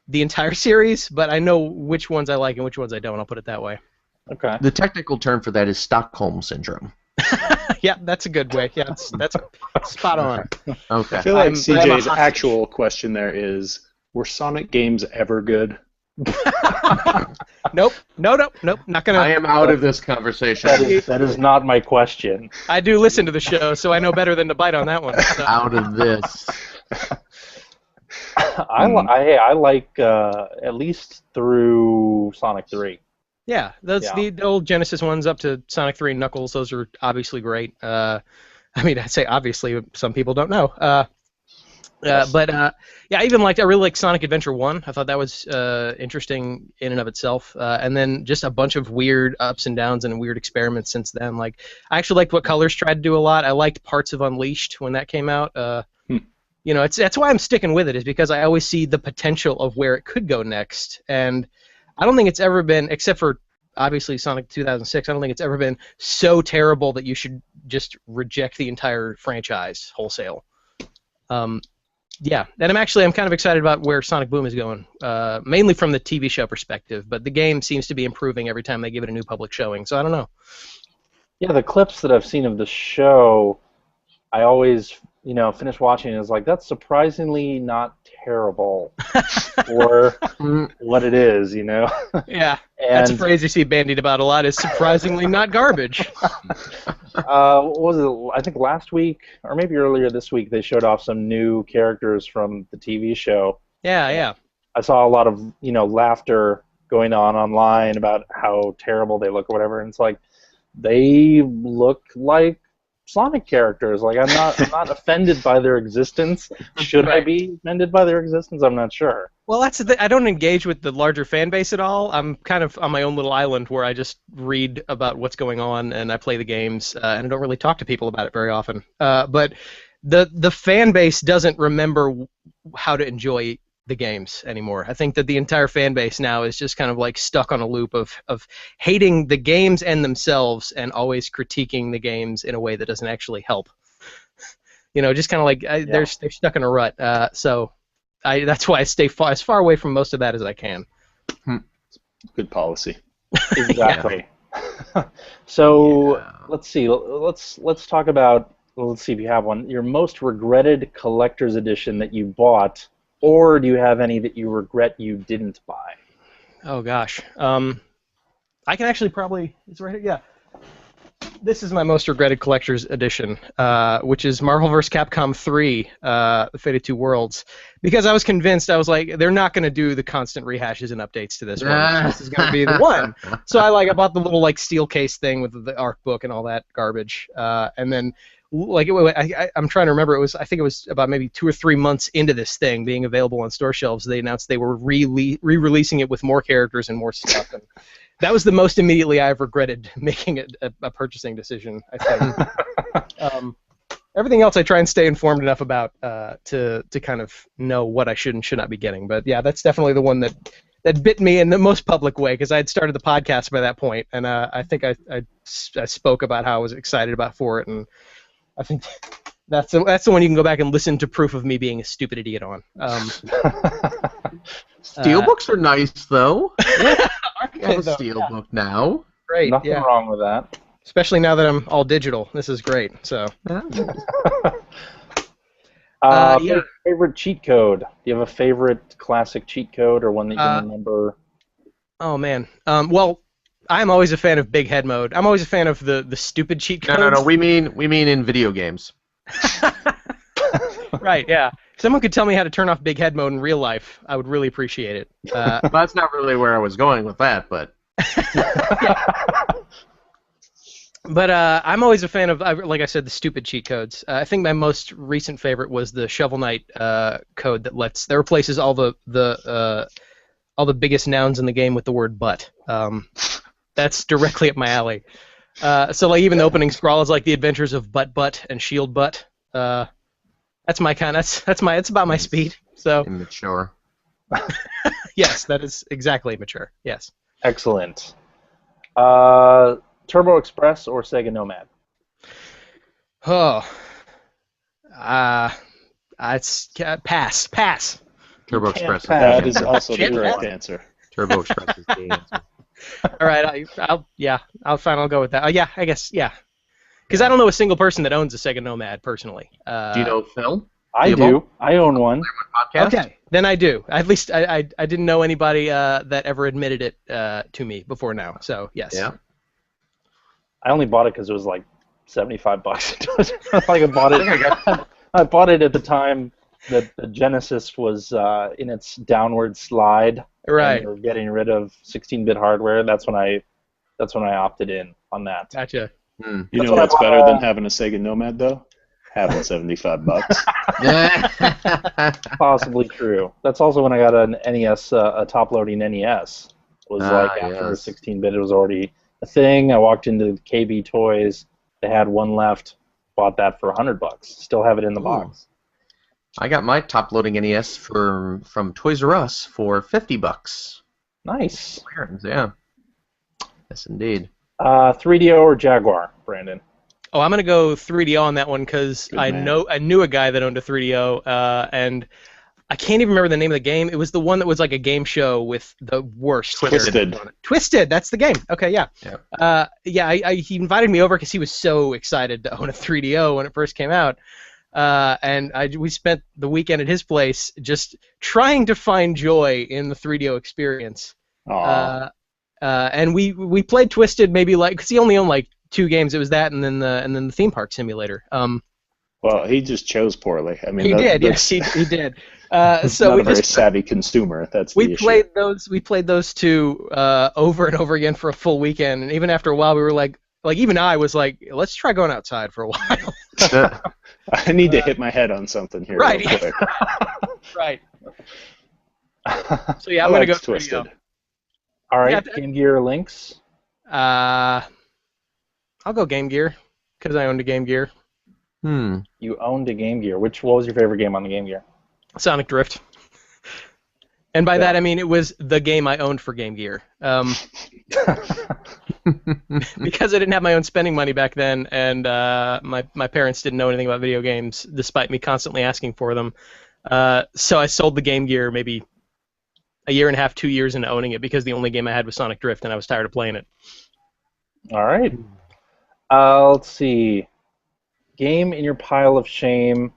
the entire series, but I know which ones I like and which ones I don't. I'll put it that way. Okay. The technical term for that is Stockholm syndrome. Yeah, that's a good way. Yeah, that's spot on. Okay. I feel like CJ's actual question there is: were Sonic games ever good? Nope. Not gonna. I am out of this conversation. That is not my question. I do listen to the show, so I know better than to bite on that one. So. Out of this. I like at least through Sonic 3. Yeah, the old Genesis ones up to Sonic 3 and Knuckles. Those are obviously great. I mean, I say obviously, some people don't know. I really like Sonic Adventure 1. I thought that was interesting in and of itself. And then just a bunch of weird ups and downs and weird experiments since then. Like, I actually liked what Colors tried to do a lot. I liked parts of Unleashed when that came out. That's why I'm sticking with it, is because I always see the potential of where it could go next. And I don't think it's ever been, except for obviously Sonic 2006, I don't think it's ever been so terrible that you should just reject the entire franchise wholesale. Yeah, and I'm kind of excited about where Sonic Boom is going, mainly from the TV show perspective, but the game seems to be improving every time they give it a new public showing, so I don't know. Yeah, the clips that I've seen of the show, I always, finish watching and it's like, that's surprisingly not terrible for what it is, Yeah, that's a phrase you see bandied about a lot, is surprisingly not garbage. What was it? I think last week, or maybe earlier this week, they showed off some new characters from the TV show. Yeah. I saw a lot of, laughter going on online about how terrible they look or whatever, and it's like, they look like Sonic characters. Like I'm not offended by their existence. Should I be offended by their existence? I'm not sure. Well, I don't engage with the larger fan base at all. I'm kind of on my own little island where I just read about what's going on and I play the games, and I don't really talk to people about it very often. But the fan base doesn't remember how to enjoy the games anymore. I think that the entire fan base now is just kind of like stuck on a loop of hating the games and themselves and always critiquing the games in a way that doesn't actually help. Just kind of like they're stuck in a rut. So that's why I stay as far away from most of that as I can. Good policy. Exactly. So let's see. Let's talk about. Let's see if you have one. Your most regretted collector's edition that you bought, or do you have any that you regret you didn't buy? Oh gosh. I can actually probably. It's right here. Yeah. This is my most regretted collector's edition, which is Marvel vs. Capcom 3, The Fate of Two Worlds. Because I was convinced, I was like, they're not going to do the constant rehashes and updates to this one. This is going to be the one. So I bought the little steel case thing with the ARC book and all that garbage. And then I'm trying to remember. I think it was about maybe 2 or 3 months into this thing being available on store shelves. They announced they were re-releasing it with more characters and more stuff. And that was the most immediately I've regretted making a purchasing decision, I think. Everything else I try and stay informed enough about to kind of know what I should and should not be getting. But yeah, that's definitely the one that bit me in the most public way, because I had started the podcast by that point, and I think I spoke about how I was excited for it, and I think that's the one you can go back and listen to proof of me being a stupid idiot on. Steelbooks are nice, though. Yeah, I have a steelbook now. Great. Nothing wrong with that. Especially now that I'm all digital. This is great. So. Favorite cheat code? Do you have a favorite classic cheat code or one that you can remember? Oh man. Well, I'm always a fan of big head mode. I'm always a fan of the stupid cheat codes. No. We mean in video games. Right. Yeah. If someone could tell me how to turn off big head mode in real life, I would really appreciate it. That's not really where I was going with that, but. But I'm always a fan of, like I said, the stupid cheat codes. I think my most recent favorite was the Shovel Knight code that replaces all the biggest nouns in the game with the word "but." That's directly up my alley. So even the opening scroll is like the adventures of Butt and Shield Butt. That's my kind. It's about my speed. So immature. Yes, that is exactly mature. Yes. Excellent. Turbo Express or Sega Nomad? Oh. It's pass. Turbo Express. That is also the correct answer. Turbo Express is the answer. All right, I'll go with that. Yeah, I guess, yeah. Because I don't know a single person that owns a Sega Nomad personally. Do you know Phil? I do. I own one. Podcast? Okay, then I do. At least I didn't know anybody that ever admitted it to me before now. So yes. Yeah. I only bought it because it was like $75. Like I bought it. I bought it at the time that the Genesis was in its downward slide. Right. And they were getting rid of 16-bit hardware. That's when I opted in on that. Gotcha. You know what's better than having a Sega Nomad though? Having $75. Possibly true. That's also when I got an NES, a top-loading NES. It was after 16-bit, it was already a thing. I walked into KB Toys. They had one left. Bought that for $100. Still have it in the box. I got my top-loading NES from Toys R Us for $50. Nice. Yeah. Yes, indeed. 3DO or Jaguar, Brandon? Oh, I'm gonna go 3DO on that one because I knew a guy that owned a 3DO, and I can't even remember the name of the game. It was the one that was like a game show with the worst. Twisted. That's the game. Okay, yeah. He invited me over because he was so excited to own a 3DO when it first came out, and we spent the weekend at his place just trying to find joy in the 3DO experience. And we played Twisted maybe because he only owned like 2 games. It was that and then the theme park simulator. Well, he just chose poorly. I mean, he did. He did. So not we a very just savvy consumer. That's the issue. We played those 2 over and over again for a full weekend, and even after a while, we were like, like even I was like, let's try going outside for a while. I need to hit my head on something here Right. real quick. Right. So yeah, I'm My gonna go leg's twisted. All right, Yeah, Game Gear links. I'll go Game Gear because I owned a Game Gear. You owned a Game Gear. What was your favorite game on the Game Gear? Sonic Drift. And by Yeah. that I mean it was the game I owned for Game Gear. Because I didn't have my own spending money back then, and my parents didn't know anything about video games, despite me constantly asking for them. So I sold the Game Gear maybe a year and a half, 2 years into owning it, because the only game I had was Sonic Drift, and I was tired of playing it. All right. Let's see. Game in your pile of shame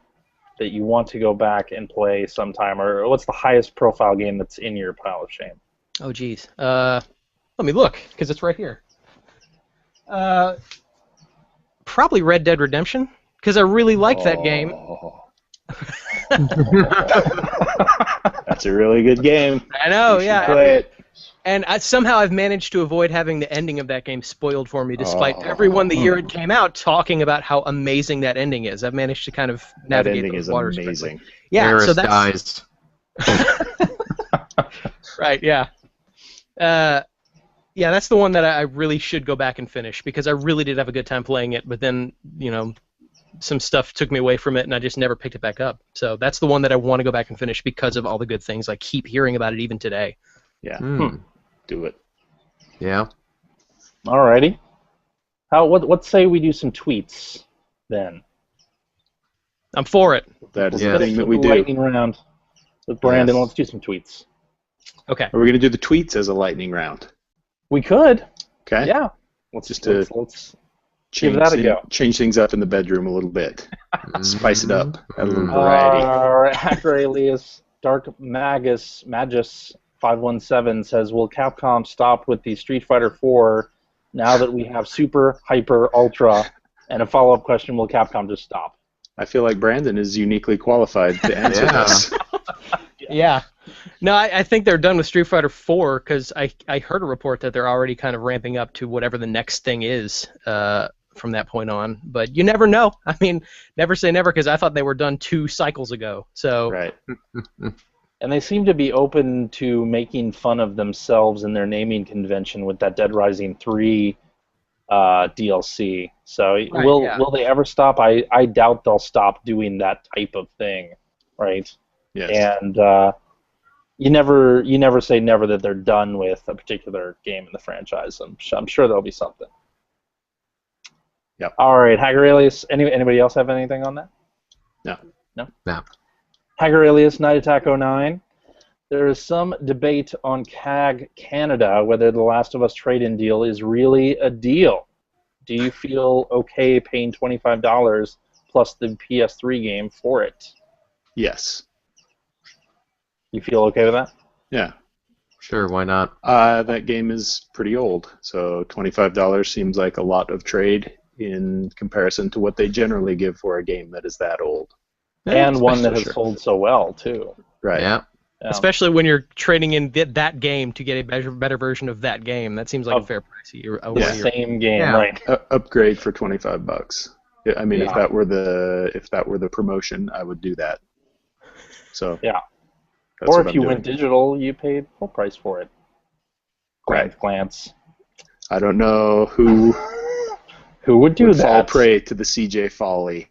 that you want to go back and play sometime, or what's the highest profile game that's in your pile of shame? Oh, geez. Let me look, because it's right here. Probably Red Dead Redemption, because I really liked that game. That's a really good game. I know, You should yeah. play it. And somehow I've managed to avoid having the ending of that game spoiled for me, despite everyone the year it came out talking about how amazing that ending is. I've managed to kind of That navigate ending those is waters amazing. correctly. Yeah, Eris so that's dies. right. Yeah, yeah, that's the one that I really should go back and finish, because I really did have a good time playing it. But then, some stuff took me away from it, and I just never picked it back up. So that's the one that I want to go back and finish because of all the good things. I keep hearing about it even today. Yeah. Do it. Yeah. Alrighty. Let's say we do some tweets then. I'm for it. That is Yeah. the thing that we do. Lightning round with Brandon. Yes. Let's do some tweets. Okay. Are we going to do the tweets as a lightning round? We could. Okay. Yeah. Let's Let's give that a go. Change things up in the bedroom a little bit. Spice it up. Add a little variety. All right. Hacker alias Dark Magus 517 says, "Will Capcom stop with the Street Fighter 4 now that we have Super, Hyper, Ultra?" And a follow-up question: Will Capcom just stop? I feel like Brandon is uniquely qualified to answer Yeah. this. Yeah. No, I think they're done with Street Fighter 4, because I heard a report that they're already kind of ramping up to whatever the next thing is from that point on. But you never know. I mean, never say never, because I thought they were done 2 cycles ago. So Right. And they seem to be open to making fun of themselves in their naming convention with that Dead Rising 3 DLC. So Right, yeah. will they ever stop? I doubt they'll stop doing that type of thing, right? Yes. And you never say never that they're done with a particular game in the franchise. I'm sure there'll be something. Yep. All right, Hacker Alias. Anybody else have anything on that? No. Hacker Alias Night Attack 09. There is some debate on CAG Canada whether the Last of Us trade-in deal is really a deal. Do you feel okay paying $25 plus the PS3 game for it? Yes. You feel okay with that? Yeah. Sure, why not? That game is pretty old, so $25 seems like a lot of trade in comparison to what they generally give for a game that is that old. And one that has Sure. sold so well, too. Right. Yeah. Yeah. especially when you're trading in that game to get a better version of that game, that seems like a fair price. The same game, Yeah. right? Upgrade for $25. I mean, Yeah. if that were the promotion, I would do that. So Yeah. that's Or what if you I'm went doing. digital, you paid full price for it. Right. Glance. I don't know who Who would do would fall that? prey to the CJ folly.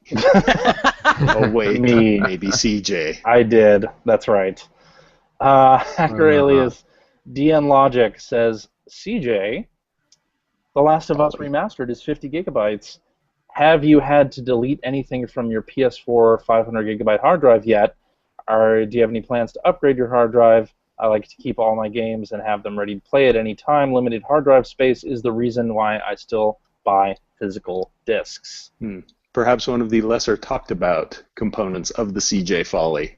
Oh wait, Me. maybe CJ. I did. That's right. Hacker alias DN Logic says, CJ, The Last of Us Remastered is 50 gigabytes. Have you had to delete anything from your PS4 500 gigabyte hard drive yet? Or do you have any plans to upgrade your hard drive? I like to keep all my games and have them ready to play at any time. Limited hard drive space is the reason why I still buy physical discs. Perhaps one of the lesser talked about components of the CJ folly.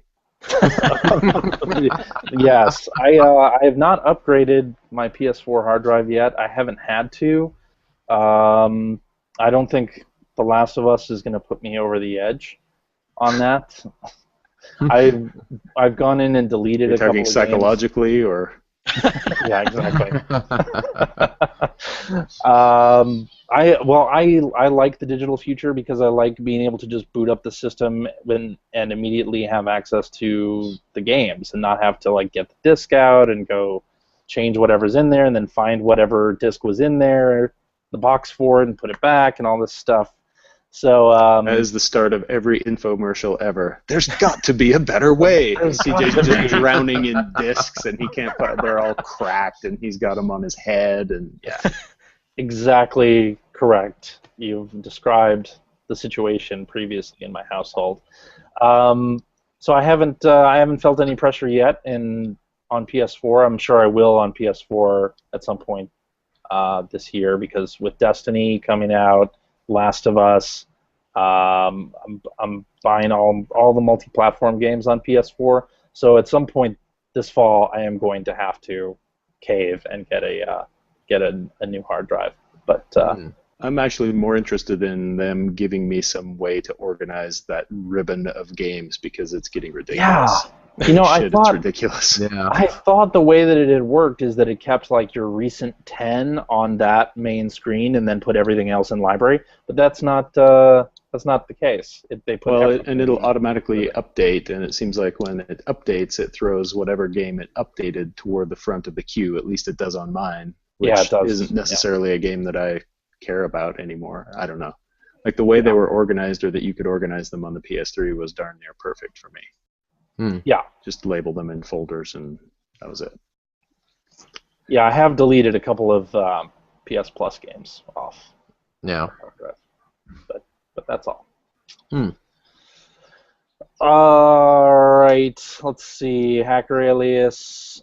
Yes, I have not upgraded my PS4 hard drive yet. I haven't had to. I don't think The Last of Us is going to put me over the edge on that. I've gone in and deleted You're a couple talking of psychologically or Yeah, exactly. I like the digital future because I like being able to just boot up the system and immediately have access to the games and not have to like get the disc out and go change whatever's in there and then find whatever disc was in there, the box for it, and put it back and all this stuff. So That is the start of every infomercial ever. There's got to be a better way. There's got CJ's to just be. drowning in discs, and he can't. They're all cracked, and he's got them on his head, and yeah. Exactly correct. You've described the situation previously in my household. So I haven't felt any pressure yet on PS4. I'm sure I will on PS4 at some point this year because with Destiny coming out, Last of Us, I'm buying all the multi-platform games on PS4. So at some point this fall, I am going to have to cave and get a new hard drive. But I'm actually more interested in them giving me some way to organize that ribbon of games because it's getting ridiculous. Yeah. Shit, it's ridiculous. Yeah. I thought the way that it had worked is that it kept like your recent 10 on that main screen and then put everything else in library, but that's not the case. They put And it'll automatically update, and it seems like when it updates, it throws whatever game it updated toward the front of the queue. At least it does on mine, which Yeah, it does. isn't necessarily a game that I care about anymore. I don't know. Like the way they were organized, or that you could organize them on the PS3, was darn near perfect for me. Yeah. Just label them in folders, and that was it. Yeah, I have deleted a couple of PS Plus games off. Yeah. But that's all. Hmm. All right. Let's see. Hacker Alias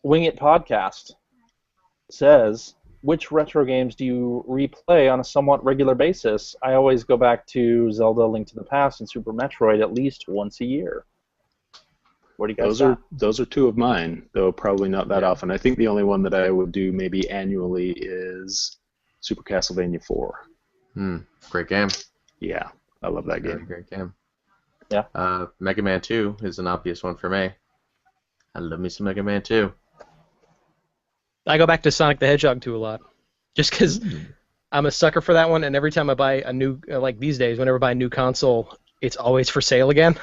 Wing It Podcast says, which retro games do you replay on a somewhat regular basis? I always go back to Zelda: Link to the Past and Super Metroid at least once a year. What do you guys got? Those are two of mine, though probably not that often. I think the only one that I would do maybe annually is Super Castlevania 4. Great game. Yeah, I love that game. Great game. Yeah. Mega Man 2 is an obvious one for me. I love me some Mega Man 2. I go back to Sonic the Hedgehog 2 a lot, just because I'm a sucker for that one, and every time I buy a new, like these days, whenever I buy a new console, it's always for sale again.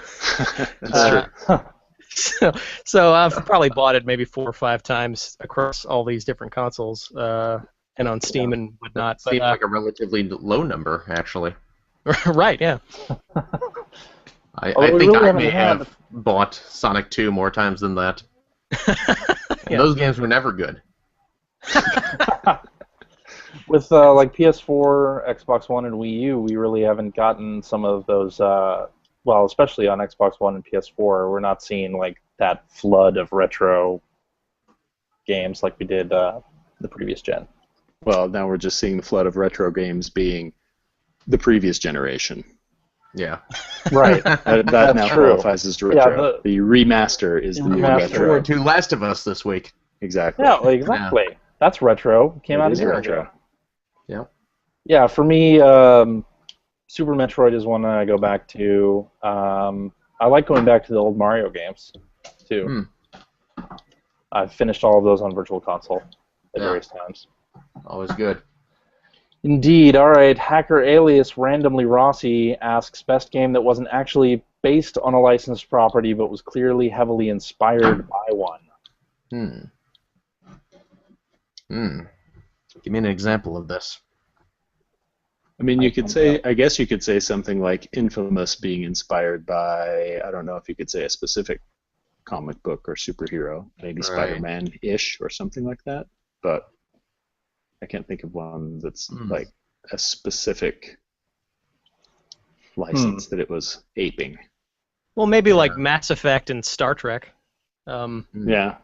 That's true. So I've probably bought it maybe 4 or 5 times across all these different consoles and on Steam and whatnot. Seems like a relatively low number, actually. Right, yeah. I we think really I haven't may had- have bought Sonic 2 more times than that. And Yeah. those games were never good. With like PS4, Xbox One, and Wii U, we really haven't gotten some of those. Well, especially on Xbox One and PS4, we're not seeing like that flood of retro games like we did the previous gen. Well, now we're just seeing the flood of retro games being the previous generation. Yeah. Right. That now true. qualifies as retro. Yeah, the remaster is the new Remaster. retro. Forward to Last of Us this week. Exactly. Yeah, exactly. That's retro. Came It out a is year retro. ago. Yeah. Yeah, for me, Super Metroid is one that I go back to. I like going back to the old Mario games, too. I've finished all of those on Virtual Console at various times. Always good. Indeed. All right. Hacker Alias Randomly Rossi asks, best game that wasn't actually based on a licensed property but was clearly heavily inspired by one. Give me an example of this. I mean, I guess you could say something like Infamous being inspired by, I don't know if you could say a specific comic book or superhero, maybe Right. Spider-Man-ish or something like that, but I can't think of one that's like a specific license that it was aping. Well, maybe like Mass Effect and Star Trek. Yeah.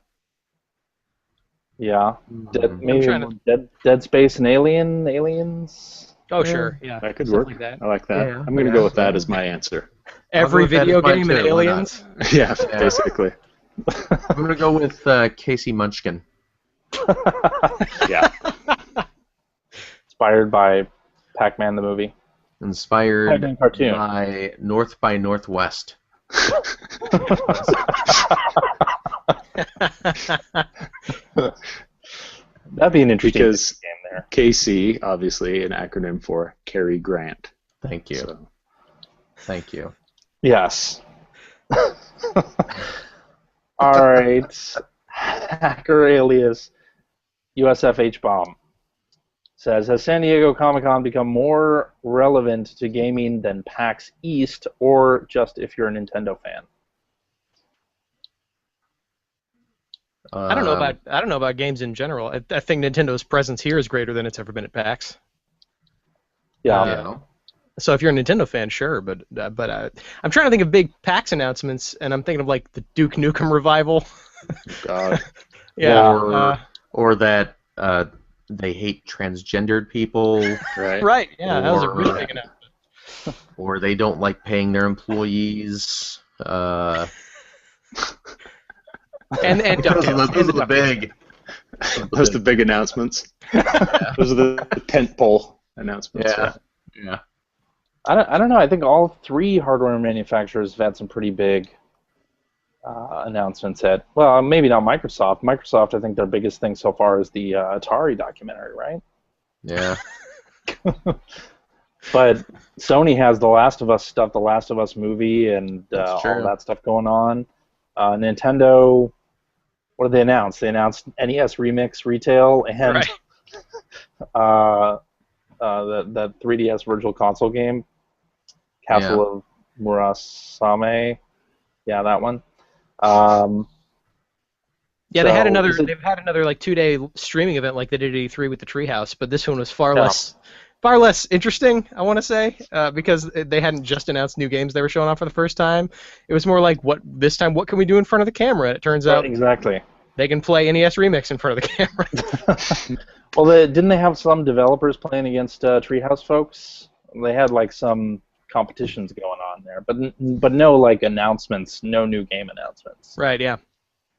Yeah. I'm trying Dead Space and Aliens? Oh, sure, yeah. That could Stuff work. like that. I like that. Yeah, I'm going to yeah. go with that as my answer. Every I'll go with that video as mine game too, in why not? Aliens. Yeah, basically. I'm going to go with Casey Munchkin. Yeah. Inspired by Pac-Man the movie. Inspired Pac-Man cartoon. by North by Northwest. That'd be an interesting Because game there. KC, obviously, an acronym for Cary Grant. Thank you. So, Thank you. Yes. All right. Hacker alias USFH Bomb says, has San Diego Comic-Con become more relevant to gaming than PAX East, or just if you're a Nintendo fan? I don't know about games in general. I think Nintendo's presence here is greater than it's ever been at PAX. Yeah. Yeah. So if you're a Nintendo fan, sure, but I'm trying to think of big PAX announcements, and I'm thinking of like the Duke Nukem revival. God. Yeah. Or that they hate transgendered people, Right. Right. Yeah, that was a Or- really big announcement. or they don't like paying their employees. And Those are DuckTales. those are the big. Those are the big announcements. Those are the tentpole announcements. Yeah. I don't know. I think all three hardware manufacturers have had some pretty big announcements at, well, maybe not Microsoft. Microsoft, I think their biggest thing so far is the Atari documentary, right? Yeah. But Sony has the Last of Us stuff, the Last of Us movie, and That's all true. that stuff going on. Nintendo, what did they announce? They announced NES Remix Retail and Right. that 3DS Virtual Console game, Castle of Murasame. Yeah, that one. Yeah, they had So, another. is it- They've had another like 2-day streaming event like they did at E3 with the Treehouse, but this one was far Yeah. less interesting. I want to say because they hadn't just announced new games they were showing off for the first time. It was more like, what this time? What can we do in front of the camera? And it turns out exactly. they can play NES Remix in front of the camera. Well, didn't they have some developers playing against Treehouse folks? They had like some competitions going on there, but no like announcements, no new game announcements. Right? Yeah.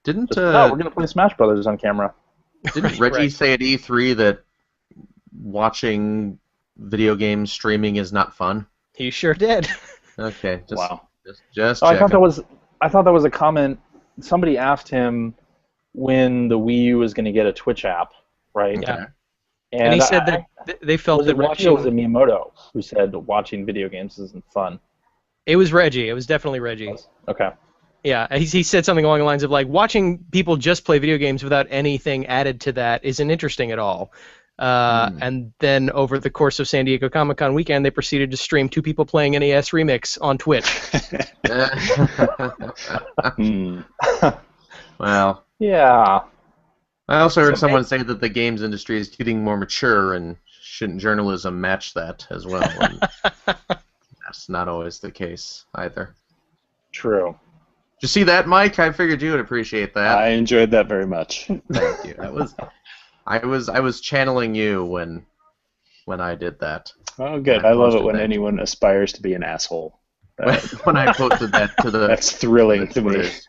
Didn't Just, oh, we're gonna play Smash Brothers on camera. didn't Reggie say at E3 that watching video games streaming is not fun? He sure did. Okay. Wow. Just Oh, I thought checking. that was a comment. Somebody asked him when the Wii U was going to get a Twitch app, right? Yeah. And, And he said that they felt was that it Reggie or was it watching. Miyamoto who said watching video games isn't fun? It was Reggie. It was definitely Reggie. Okay. Yeah, he said something along the lines of like, watching people just play video games without anything added to that isn't interesting at all. And then over the course of San Diego Comic-Con weekend, they proceeded to stream 2 people playing NES Remix on Twitch. Well, Yeah. I also heard someone say that the games industry is getting more mature, and shouldn't journalism match that as well? And that's not always the case either. True. Did you see that, Mike? I figured you would appreciate that. I enjoyed that very much. Thank you. I was channeling you when I did that. Oh, good. I I love it posted when that. anyone aspires to be an asshole. When I posted that to the That's thrilling to me. Twitters.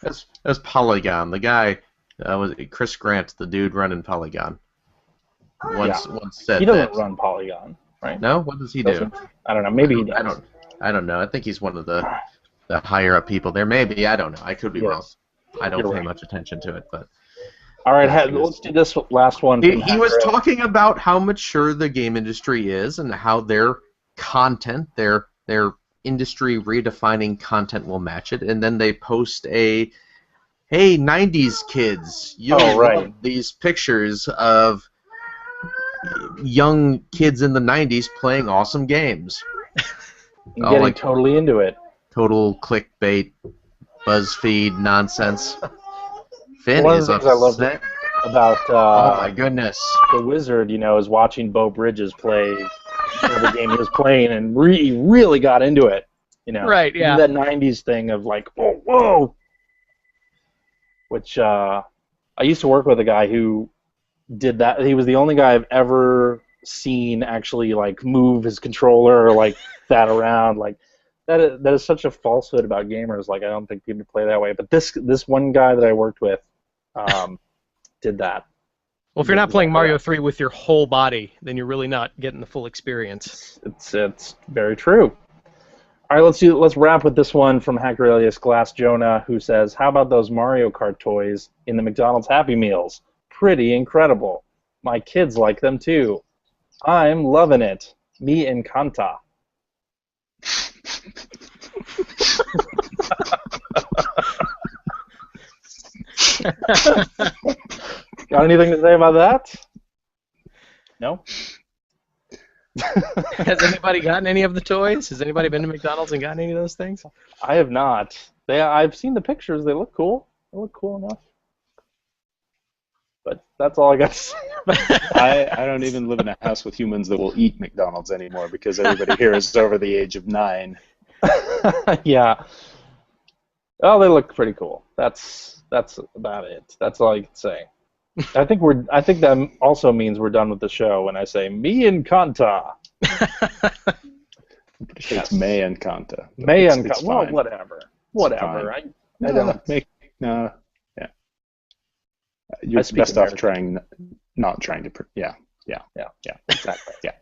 That was Polygon. The guy was Chris Grant, the dude running Polygon. Once said He doesn't that. run Polygon, right? No, what does he Does do? I don't know. Maybe he does. I don't know. I think he's one of the higher up people there. Maybe, I don't know. I could be wrong. I don't You're pay right. much attention to it, but All right, Yeah, he was- let's do this last one. he was talking about how mature the game industry is and how their content, their industry redefining content will match it, and then they post a, hey, 90s kids, you'll love these pictures of young kids in the 90s playing awesome games. I'm getting like- totally into it. Total clickbait, BuzzFeed nonsense. Finn One of is the things I love upset. about Oh my goodness. the Wizard, is watching Bo Bridges play the game he was playing, and really got into it. Right, yeah. That '90s thing of like, oh, whoa. Which I used to work with a guy who did that. He was the only guy I've ever seen actually like move his controller or like that around. Like that is such a falsehood about gamers. Like I don't think people play that way. But this one guy that I worked with did that. Well, if you're not playing Mario 3 with your whole body, then you're really not getting the full experience. It's very true. All right, let's wrap with this one from Hacker Alias Glass Jonah, who says, "How about those Mario Kart toys in the McDonald's Happy Meals? Pretty incredible. My kids like them too. I'm loving it. Me encanta." Got anything to say about that? No? Has anybody gotten any of the toys? Has anybody been to McDonald's and gotten any of those things? I have not. I've seen the pictures. They look cool. They look cool enough. But that's all I got to say. I don't even live in a house with humans that will eat McDonald's anymore because everybody here is over the age of 9. Yeah. Oh, they look pretty cool. That's about it. That's all I can say. I think that also means we're done with the show when I say me encanta. It's May and Kanta. May It's encanta. Well, fine. whatever. I No, don't. no. Yeah. You're speak best off American. not trying to. Yeah. Exactly. Yeah.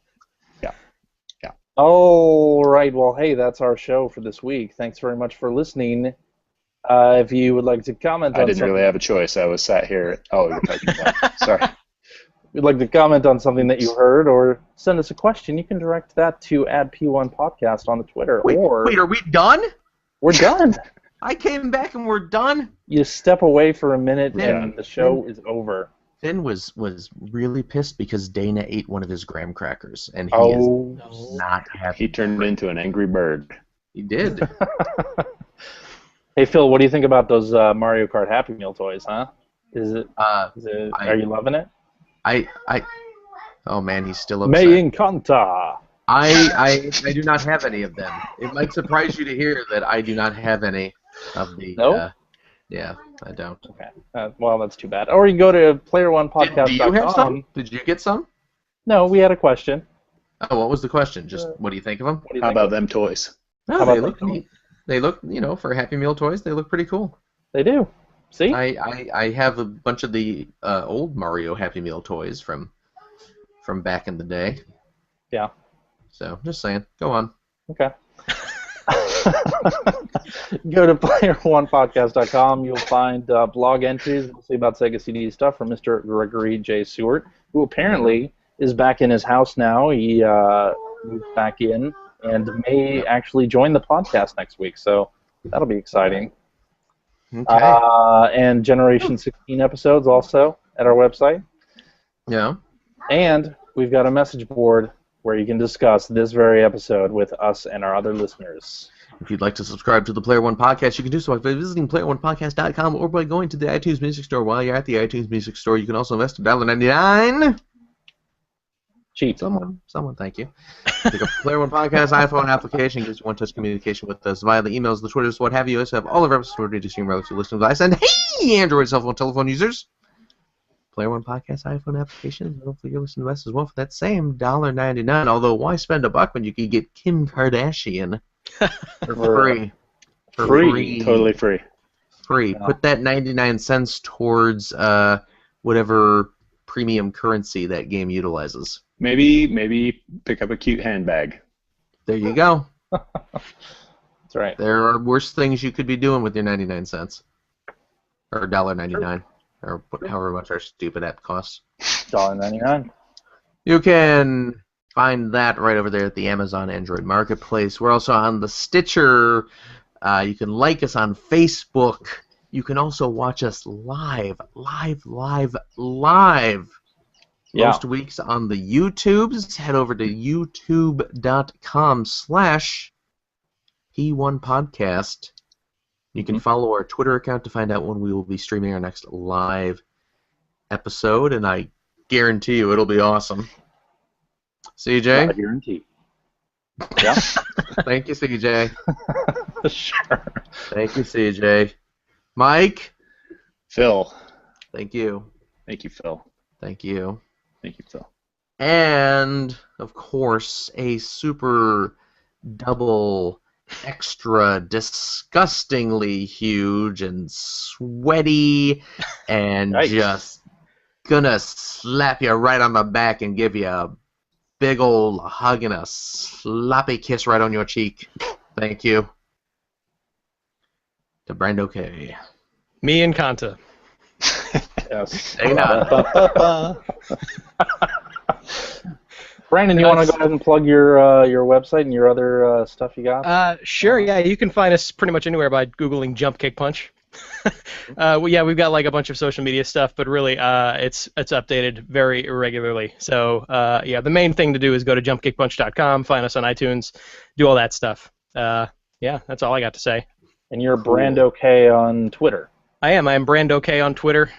All right. Well, hey, that's our show for this week. Thanks very much for listening. If you would like to comment on I didn't something, really have a choice. I was sat here. Oh, you're talking about. Sorry. if you'd like to comment on something that you heard or send us a question, you can direct that to @P1Podcast on the Twitter. Wait, are we done? We're done. I came back and we're done? You step away for a minute Yeah. and the show is over. Finn was really pissed because Dana ate one of his graham crackers, and he Oh. is not happy. He turned into an angry bird. He did. Hey, Phil, what do you think about those Mario Kart Happy Meal toys, huh? Are you loving it? Oh man, he's still upset. Me encanta. I do not have any of them. It might surprise you to hear that I do not have any of the. No? Yeah, I don't. Okay. Well, that's too bad. Or you can go to PlayerOnePodcast.com. Do you have some? Did you get some? No, we had a question. Oh, what was the question? Just what do you think of them? What do you How think about of them toys? No, How about they look them? neat. They look, for Happy Meal toys, they look pretty cool. They do. See? I have a bunch of the old Mario Happy Meal toys from back in the day. Yeah. So, just saying. Go on. Okay. Go to PlayerOnePodcast.com. You'll find blog entries mostly about Sega CD stuff from Mr. Gregory J. Seward, who apparently is back in his house now. He moved back in and may actually join the podcast next week, so that'll be exciting. Okay. And Generation 16 episodes also at our website. Yeah. And we've got a message board where you can discuss this very episode with us and our other listeners. If you'd like to subscribe to the Player One Podcast, you can do so by visiting PlayerOnePodcast.com or by going to the iTunes Music Store. While you're at the iTunes Music Store, you can also invest $1.99. Cheap. Someone, thank you. Pick up the Player One Podcast iPhone application, gives you one-touch communication with us via the emails, the Twitters, what have you. We also have all of our episodes ready to stream relative to listening device. And hey, Android cell phone telephone users, Player One Podcast iPhone application is available for your listening device as well for that same $1.99. Although, why spend $1 when you can get Kim Kardashian for free? Free. Totally free. Free. Yeah. Put that 99 cents towards whatever premium currency that game utilizes. Maybe pick up a cute handbag. There you go. That's right. There are worse things you could be doing with your 99 cents. Or $1.99. Or however much our stupid app costs. $1.99. You can find that right over there at the Amazon Android Marketplace. We're also on the Stitcher. You can like us on Facebook. You can also watch us live. Yeah. Most weeks on the YouTubes. Head over to youtube.com/P1Podcast. You can follow our Twitter account to find out when we will be streaming our next live episode, and I guarantee you it'll be awesome. CJ? Not a guarantee. Yeah. Thank you, CJ. Sure. Thank you, CJ. Mike? Phil. Thank you. Thank you, Phil. Thank you. Thank you, Phil. And, of course, a super double extra disgustingly huge and sweaty and Nice. just gonna slap you right on the back and give you a big old hug and a sloppy kiss right on your cheek. Thank you. To Brando K. Me and Kanta. Yes. Hey, now. Brandon, you want to go ahead and plug your website and your other stuff you got? Sure, yeah. You can find us pretty much anywhere by Googling Jump Kick Punch. We've got like a bunch of social media stuff, but really, it's updated very irregularly. So, the main thing to do is go to jumpkickpunch.com, find us on iTunes, do all that stuff. That's all I got to say. And you're Brando K on Twitter. I am Brando K on Twitter.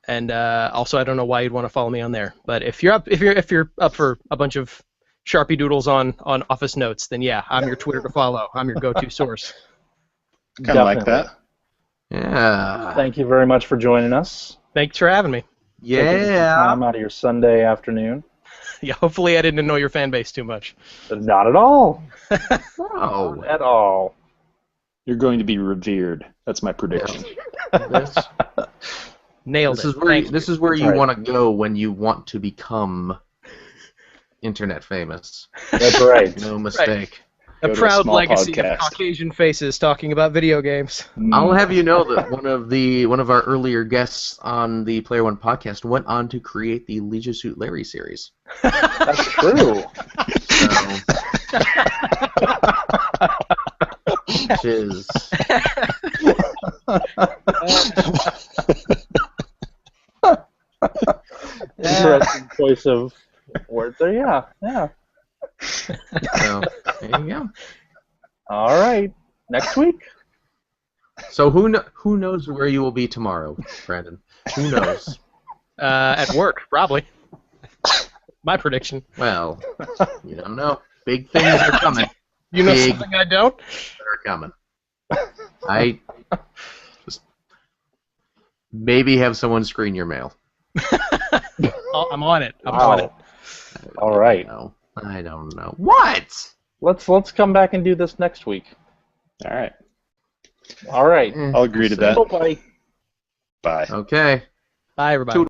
And also, I don't know why you'd want to follow me on there. But if you're up for a bunch of Sharpie doodles on Office Notes, then yeah, I'm your Twitter to follow. I'm your go-to source. Kind of like that. Yeah. Thank you very much for joining us. Thanks for having me. Taking some time out of your Sunday afternoon. Yeah, hopefully I didn't annoy your fan base too much. Not at all. Oh. Not at all. You're going to be revered. That's my prediction. Nailed it. This is where you right. want to go when you want to become internet famous. That's right. No mistake. A Go to a proud small legacy podcast. of Caucasian faces talking about video games. I'll have you know that one of our earlier guests on the Player One podcast went on to create the Leisure Suit Larry series. That's true. So, which is Interesting choice of words there. Yeah. so there you go. All right. Next week. So who knows where you will be tomorrow, Brandon? Who knows? At work, probably. My prediction. Well, you don't know. Big things are coming. You know Big something I don't? are coming. I just maybe have someone screen your mail. Oh, I'm on it. I'm Wow. on it. All right. No, I don't know. What? Let's come back and do this next week. All right. All right. I'll agree to that. Bye. Bye. Okay. Bye, everybody.